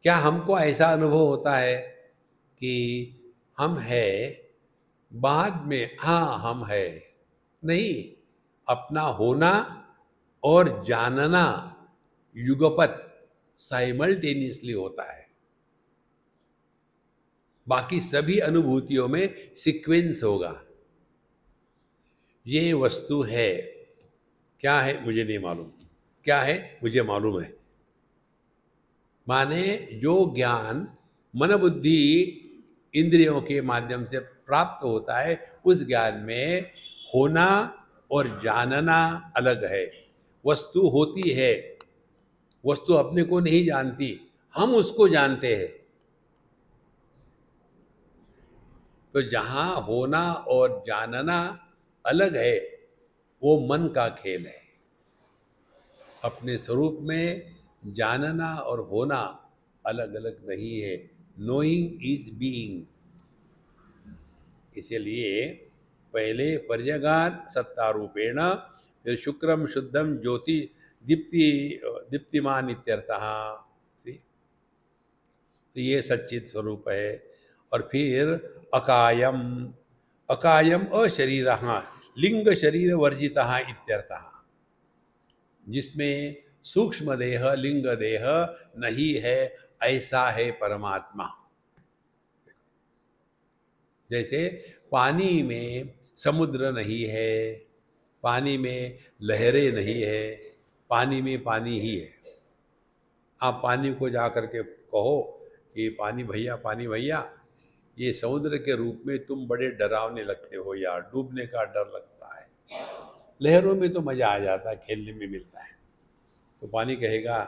A: क्या हमको ऐसा अनुभव होता है कि हम है, बाद में हाँ हम है? नहीं, अपना होना और जानना युगपत साइमल्टेनियसली होता है। बाकी सभी अनुभूतियों में सीक्वेंस होगा। ये वस्तु है, क्या है मुझे नहीं मालूम, क्या है मुझे मालूम है। माने जो ज्ञान मन बुद्धि इंद्रियों के माध्यम से प्राप्त होता है, उस ज्ञान में होना और जानना अलग है। वस्तु होती है, वस्तु अपने को नहीं जानती, हम उसको जानते हैं। तो जहां होना और जानना अलग है, वो मन का खेल है। अपने स्वरूप में जानना और होना अलग अलग नहीं है। Knowing is being. इसलिए पहले पर्यगान सत्ता रूपेण, फिर शुक्रम शुद्धम ज्योति दीप्तिमान इत्यर्थः। तो ये सच्चित स्वरूप है। और फिर अकायम, अकायम अशरीरः लिंग शरीर वर्जितः इत्यर्थः, जिसमें सूक्ष्म देह लिंग देह नहीं है, ऐसा है परमात्मा। जैसे पानी में समुद्र नहीं है, पानी में लहरें नहीं है, पानी में पानी ही है। आप पानी को जा कर के कहो कि पानी भैया, ये समुद्र के रूप में तुम बड़े डरावने लगते हो यार, डूबने का डर लगता है, लहरों में तो मज़ा आ जाता है, खेलने में मिलता है। तो पानी कहेगा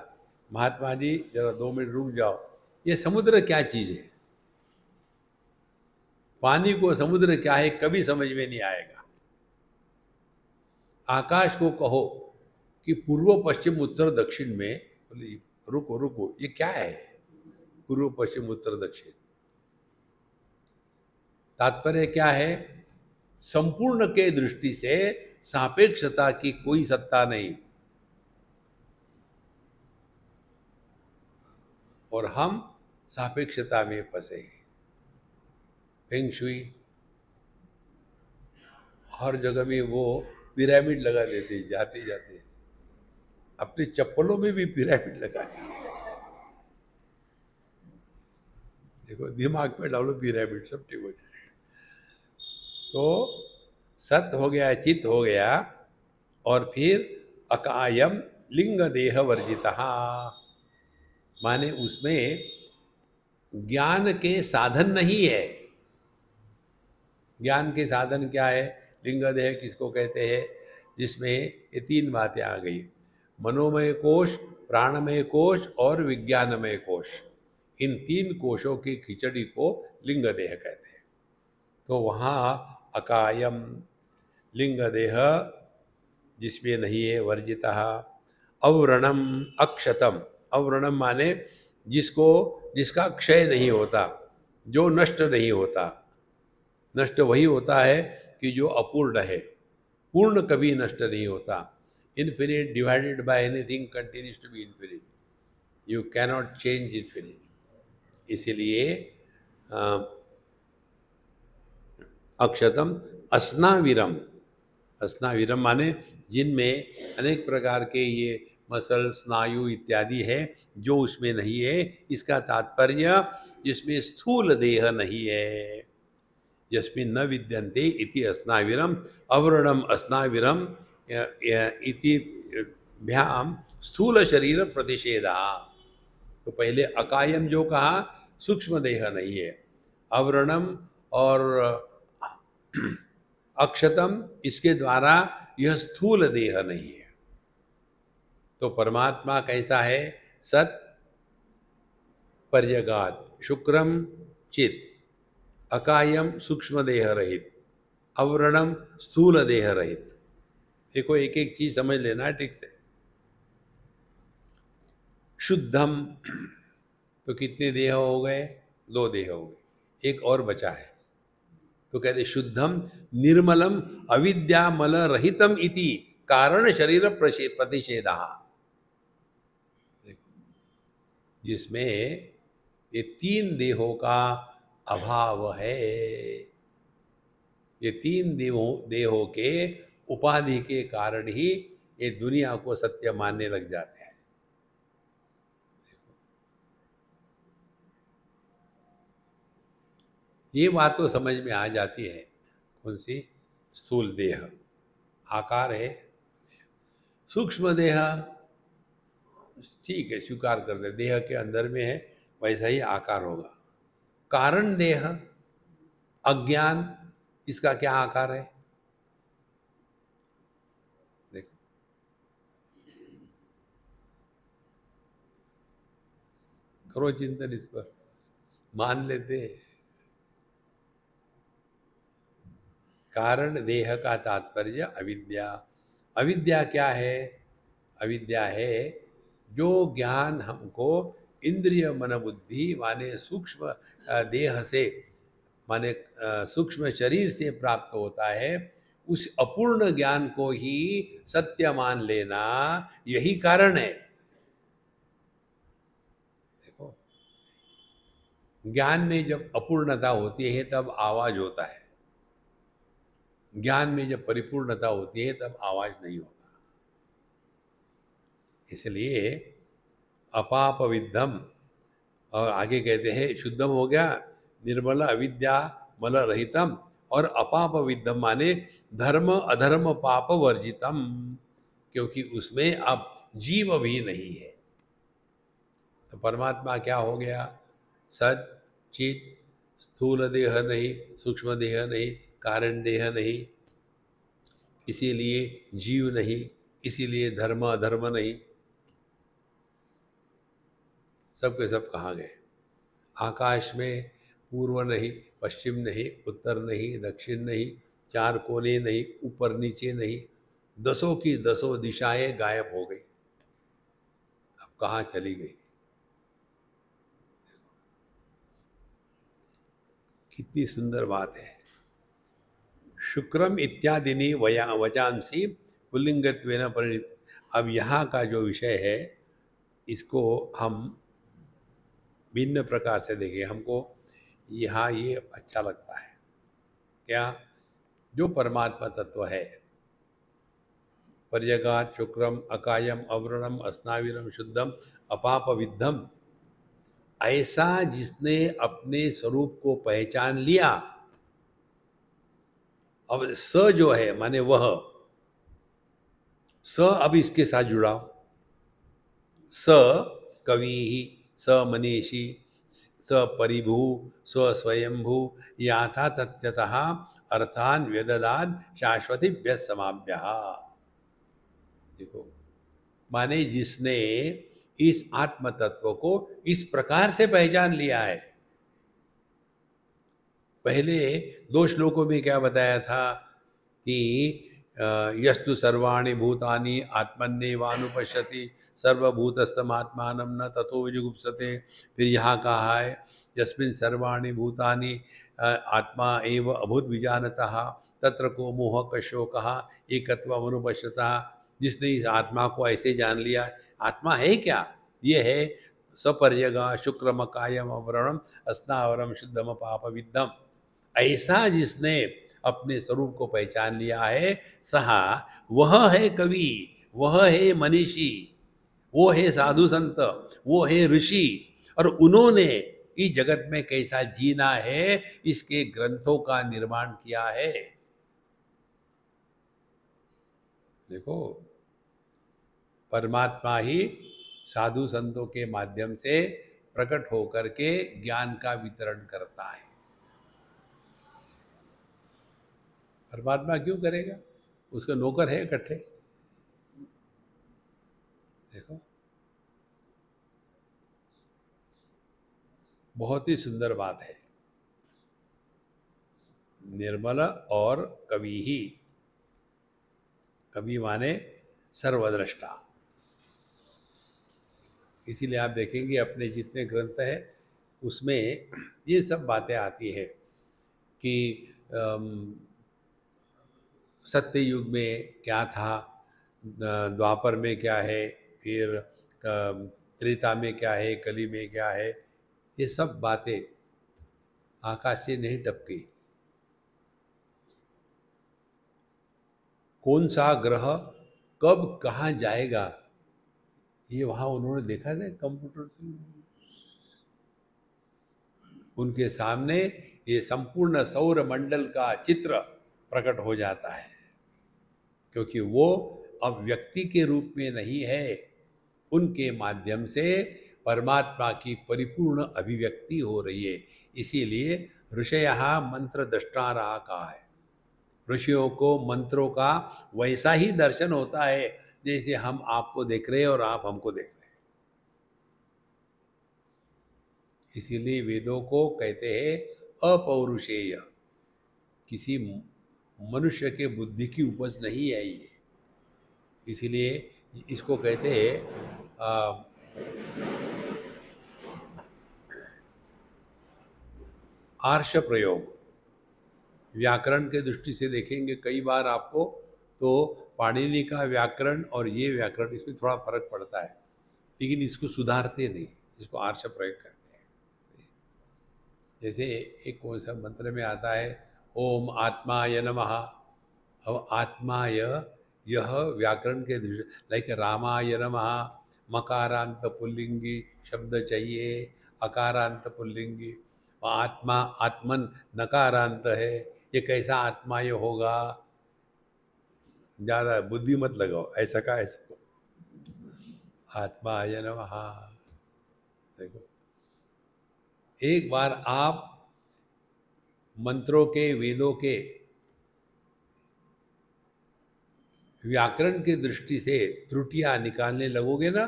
A: महात्मा जी जरा 2 मिनट रुक जाओ, ये समुद्र क्या चीज़ है? पानी को समुद्र क्या है कभी समझ में नहीं आएगा। आकाश को कहो कि पूर्व पश्चिम उत्तर दक्षिण में, बोले रुको रुको ये क्या है पूर्व पश्चिम उत्तर दक्षिण? तात्पर्य क्या है? संपूर्ण के दृष्टि से सापेक्षता की कोई सत्ता नहीं, और हम सापेक्षता में फंसे हैं। फेंग शुई हर जगह में वो पिरामिड लगा देते हैं, जाते जाते अपनी चप्पलों में भी पिरामिड लगा देते। देखो दिमाग में डालो पिरामिड, सब ठीक हो जाए। तो सत हो गया, चित हो गया, और फिर अकायम लिंग देह वर्जिता, माने उसमें ज्ञान के साधन नहीं है। ज्ञान के साधन क्या है? लिंग देह किसको कहते हैं? जिसमें ये 3 बातें आ गई, मनोमय कोश, प्राणमय कोश और विज्ञानमय कोश। इन 3 कोशों की खिचड़ी को लिंग देह कहते हैं। तो वहाँ अकायम लिंग देह जिसमें नहीं है, वर्जिता। अव्रणम अक्षतम, अव्रणम माने जिसका क्षय नहीं होता, जो नष्ट नहीं होता। नष्ट वही होता है कि जो अपूर्ण है, पूर्ण कभी नष्ट नहीं होता। Infinite divided by anything continues to be infinite, you cannot change infinite. इसीलिए अक्षतम अस्नाविरम, अस्नाविरम माने जिनमें अनेक प्रकार के ये मसल, स्नायु इत्यादि है, जो उसमें नहीं है। इसका तात्पर्य जिसमें स्थूल देह नहीं है। यस्मिन् न विद्यन्ते इति अस्नाविरम अव्रणम अस्नाविरम इति भ्याम स्थूल शरीर प्रतिषेधा। तो पहले अकायम जो कहा, सूक्ष्म देह नहीं है। अव्रणम और अक्षतम, इसके द्वारा यह स्थूल देह नहीं है। तो परमात्मा कैसा है? सत पर्यगात, शुक्रम चित, अकायम सूक्ष्म देह रहित, अव्रणम स्थूल देह रहित। देखो एक एक चीज समझ लेना ठीक से। शुद्धम, तो कितने देह हो गए? 2 देह हो गए, एक और बचा है। तो कहते शुद्धम निर्मलम अविद्यामल रहितम इति कारण शरीर प्रतिषेधा। जिसमें ये 3 देहों का अभाव है। ये 3 देहों के उपाधि के कारण ही ये दुनिया को सत्य मानने लग जाते हैं। ये बात तो समझ में आ जाती है। कौन सी? स्थूल देह आकार है, सूक्ष्म देह ठीक है स्वीकार कर दे, देह के अंदर में है, वैसा ही आकार होगा। कारण देह अज्ञान, इसका क्या आकार है? देखो करो चिंतन इस पर, मान लेते हैं। कारण देह का तात्पर्य अविद्या। अविद्या क्या है? अविद्या है जो ज्ञान हमको इंद्रिय मन बुद्धि माने सूक्ष्म देह से, माने सूक्ष्म शरीर से प्राप्त होता है। उस अपूर्ण ज्ञान को ही सत्य मान लेना, यही कारण है। देखो ज्ञान में जब अपूर्णता होती है तब आवाज होता है, ज्ञान में जब परिपूर्णता होती है तब आवाज नहीं होता। इसलिए अपाप विद्धम, और आगे कहते हैं शुद्धम हो गया, निर्मल अविद्या मल रहितम, और अपाप विद्धम माने धर्म अधर्म पाप वर्जितम, क्योंकि उसमें अब जीव भी नहीं है। तो परमात्मा क्या हो गया? सत चित, स्थूल देह नहीं, सूक्ष्म देह नहीं, कारण देह नहीं, इसीलिए जीव नहीं, इसीलिए धर्म अधर्म नहीं। सब के सब कहाँ गए? आकाश में पूर्व नहीं, पश्चिम नहीं, उत्तर नहीं, दक्षिण नहीं, चार कोने नहीं, ऊपर नीचे नहीं, दसों की दसों दिशाएं गायब हो गई। अब कहाँ चली गई? कितनी सुंदर बात है। शुक्रम इत्यादिनी वया वचांसी पुल्लिंगत्वेन परिणित। अब यहाँ का जो विषय है इसको हम भिन्न प्रकार से देखें। हमको यहाँ ये अच्छा लगता है क्या? जो परमात्मा तत्व है, पर्यगात शुक्रम अकायम अवरणम अस्नाविरम शुद्धम अपाप विद्धम, ऐसा जिसने अपने स्वरूप को पहचान लिया। अब स जो है माने वह, स अब इसके साथ जुड़ाओ। स कवि, स मनीषी, स परिभू, स स्वयंभू, याथा तथ्यतः अर्थान व्यददान शाश्वतीभ्य समाभ्य। देखो, माने जिसने इस आत्म तत्व को इस प्रकार से पहचान लिया है। पहले दो श्लोकों में क्या बताया था कि यस्तु सर्वाणि भूतानि आत्मन्येवानुपश्यति सर्वभूतस्थमात्मानं न ततो विजुगुप्सते। फिर यहाँ कहा है यस्मिन् सर्वाणि भूतानि आत्मा एव अभूत विजानतः तत्र को मोह कशो कहा एकत्वम अनुपश्यता। जिसने इस आत्मा को ऐसे जान लिया, आत्मा है क्या? ये है सपर्यगा शुक्रम कायम अवरणम अस्नावरम शुद्धम पाप विद्धम। ऐसा जिसने अपने स्वरूप को पहचान लिया है, सहा वह है कवि, वह है मनीषी, वो है साधु संत, वो है ऋषि। और उन्होंने इस जगत में कैसा जीना है इसके ग्रंथों का निर्माण किया है। देखो, परमात्मा ही साधु संतों के माध्यम से प्रकट होकर के ज्ञान का वितरण करता है। परमात्मा क्यों करेगा? उसके नौकर है इकट्ठे। देखो, बहुत ही सुंदर बात है। निर्मल और कवि ही, कवि माने सर्वद्रष्टा। इसीलिए आप देखेंगे अपने जितने ग्रंथ हैं उसमें ये सब बातें आती है कि सत्य युग में क्या था, द्वापर में क्या है, फिर त्रेता में क्या है, कली में क्या है। ये सब बातें आकाश से नहीं टपकी। कौन सा ग्रह कब कहाँ जाएगा ये वहाँ उन्होंने देखा था कंप्यूटर से। उनके सामने ये संपूर्ण सौर मंडल का चित्र प्रकट हो जाता है, क्योंकि वो अब व्यक्ति के रूप में नहीं है, उनके माध्यम से परमात्मा की परिपूर्ण अभिव्यक्ति हो रही है। इसीलिए ऋषयः मंत्र दृष्टारः कहा है। ऋषियों को मंत्रों का वैसा ही दर्शन होता है जैसे हम आपको देख रहे हैं और आप हमको देख रहे हैं। इसीलिए वेदों को कहते हैं अपौरुषेय, किसी मनुष्य के बुद्धि की उपज नहीं है ये। इसीलिए इसको कहते हैं आर्ष प्रयोग। व्याकरण के दृष्टि से देखेंगे कई बार आपको तो पाणिनि का व्याकरण और ये व्याकरण इसमें थोड़ा फर्क पड़ता है, लेकिन इसको सुधारते नहीं, इसको आर्ष प्रयोग करते हैं। जैसे एक कौन सा मंत्र में आता है ओम आत्माय नमः। अब आत्माय यह व्याकरण के दृष्टि, लाइक रामाय नमः, मकारांत पुल्लिंगी शब्द चाहिए, अकारांत पुल्लिंगी। आत्मा आत्मन नकारांत है, ये कैसा आत्माय होगा? ज़्यादा बुद्धि मत लगाओ, ऐसा का ऐसा आत्माय नमः। देखो, एक बार आप मंत्रों के वेदों के व्याकरण की दृष्टि से त्रुटियां निकालने लगोगे ना,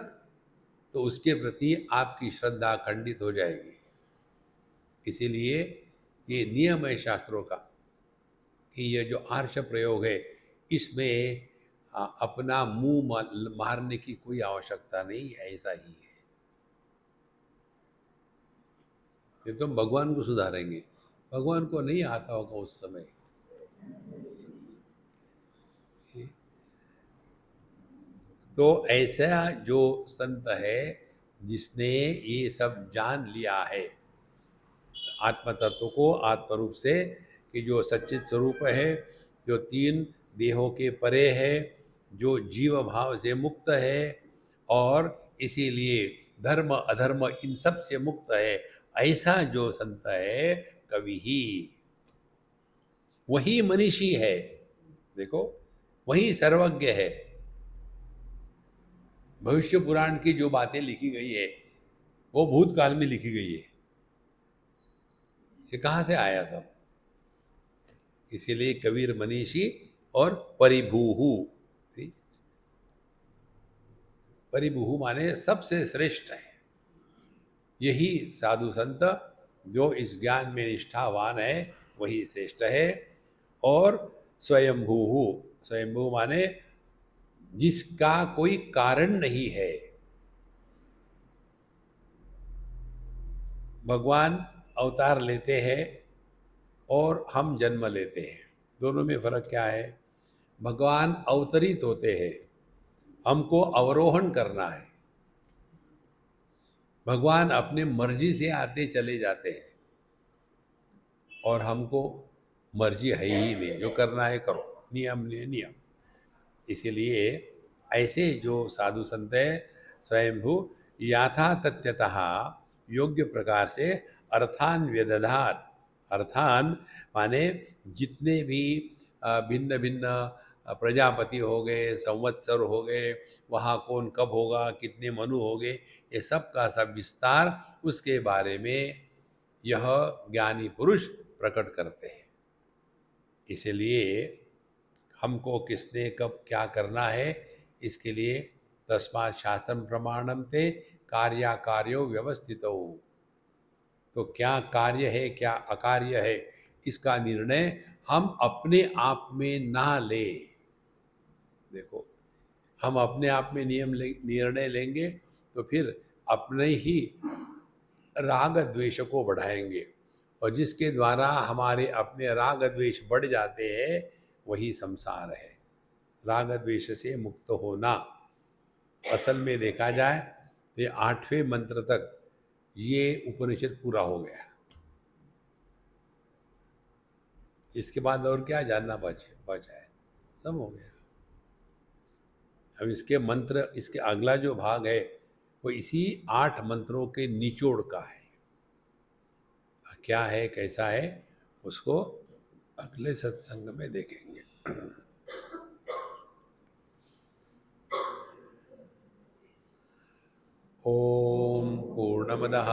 A: तो उसके प्रति आपकी श्रद्धा खंडित हो जाएगी। इसीलिए ये नियम है शास्त्रों का कि ये जो आर्ष प्रयोग है इसमें अपना मुंह मारने की कोई आवश्यकता नहीं है, ऐसा ही है। ये तो भगवान को सुधारेंगे, भगवान को नहीं आता होगा उस समय। तो ऐसा जो संत है जिसने ये सब जान लिया है आत्म तत्व को आत्म रूप से, कि जो सच्चित स्वरूप है, जो तीन देहों के परे है, जो जीव भाव से मुक्त है और इसीलिए धर्म अधर्म इन सब से मुक्त है, ऐसा जो संत है कवि ही, वही मनीषी है। देखो, वही सर्वज्ञ है। भविष्य पुराण की जो बातें लिखी गई है वो भूतकाल में लिखी गई है। ये कहाँ से आया सब? इसीलिए कबीर मनीषी और परिभूहु। परिभूहु माने सबसे श्रेष्ठ है। यही साधु संत जो इस ज्ञान में निष्ठावान है वही श्रेष्ठ है। और स्वयंभूहु, स्वयंभू माने जिसका कोई कारण नहीं है। भगवान अवतार लेते हैं और हम जन्म लेते हैं, दोनों में फर्क क्या है? भगवान अवतरित होते हैं, हमको अवरोहण करना है। भगवान अपने मर्जी से आते चले जाते हैं और हमको मर्जी है ही नहीं, जो करना है करो, नियम ने नियम। इसीलिए ऐसे जो साधु संत है स्वयंभू याथा तथ्यतः योग्य प्रकार से अर्थान व्यदधात। अर्थान माने जितने भी भिन्न भिन्न प्रजापति हो गए, संवत्सर हो गए, वहाँ कौन कब होगा, कितने मनु हो गए, ये सब का सब विस्तार उसके बारे में यह ज्ञानी पुरुष प्रकट करते हैं। इसलिए हमको किसने कब क्या करना है, इसके लिए तस्मात् शास्त्रम प्रमाणम ते कार्याकार्यो व्यवस्थितो। तो क्या कार्य है क्या अकार्य है इसका निर्णय हम अपने आप में ना ले। देखो, हम अपने आप में निर्णय लेंगे तो फिर अपने ही राग द्वेष को बढ़ाएंगे, और जिसके द्वारा हमारे अपने राग द्वेष बढ़ जाते हैं वही संसार है। राग द्वेष से मुक्त होना, असल में देखा जाए तो ये 8वें मंत्र तक ये उपनिषद पूरा हो गया। इसके बाद और क्या जानना बचा है? सब हो गया। अब इसके मंत्र, इसके अगला जो भाग है वो इसी 8 मंत्रों के निचोड़ का है। क्या है कैसा है उसको अगले सत्संग में देखेंगे। ओम पूर्णमदः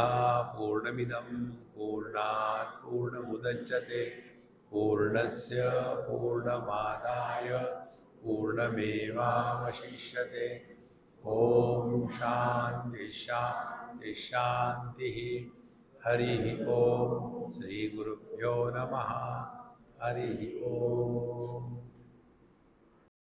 A: पूर्णमिदं पूर्णात् पूर्णमुदच्यते पूर्णस्य पूर्णमादाय पूर्णमेवावशिष्यते। ओम शांति शांति शांति। हरि ओम। श्री गुरुभ्यो नमः। हरि ओम।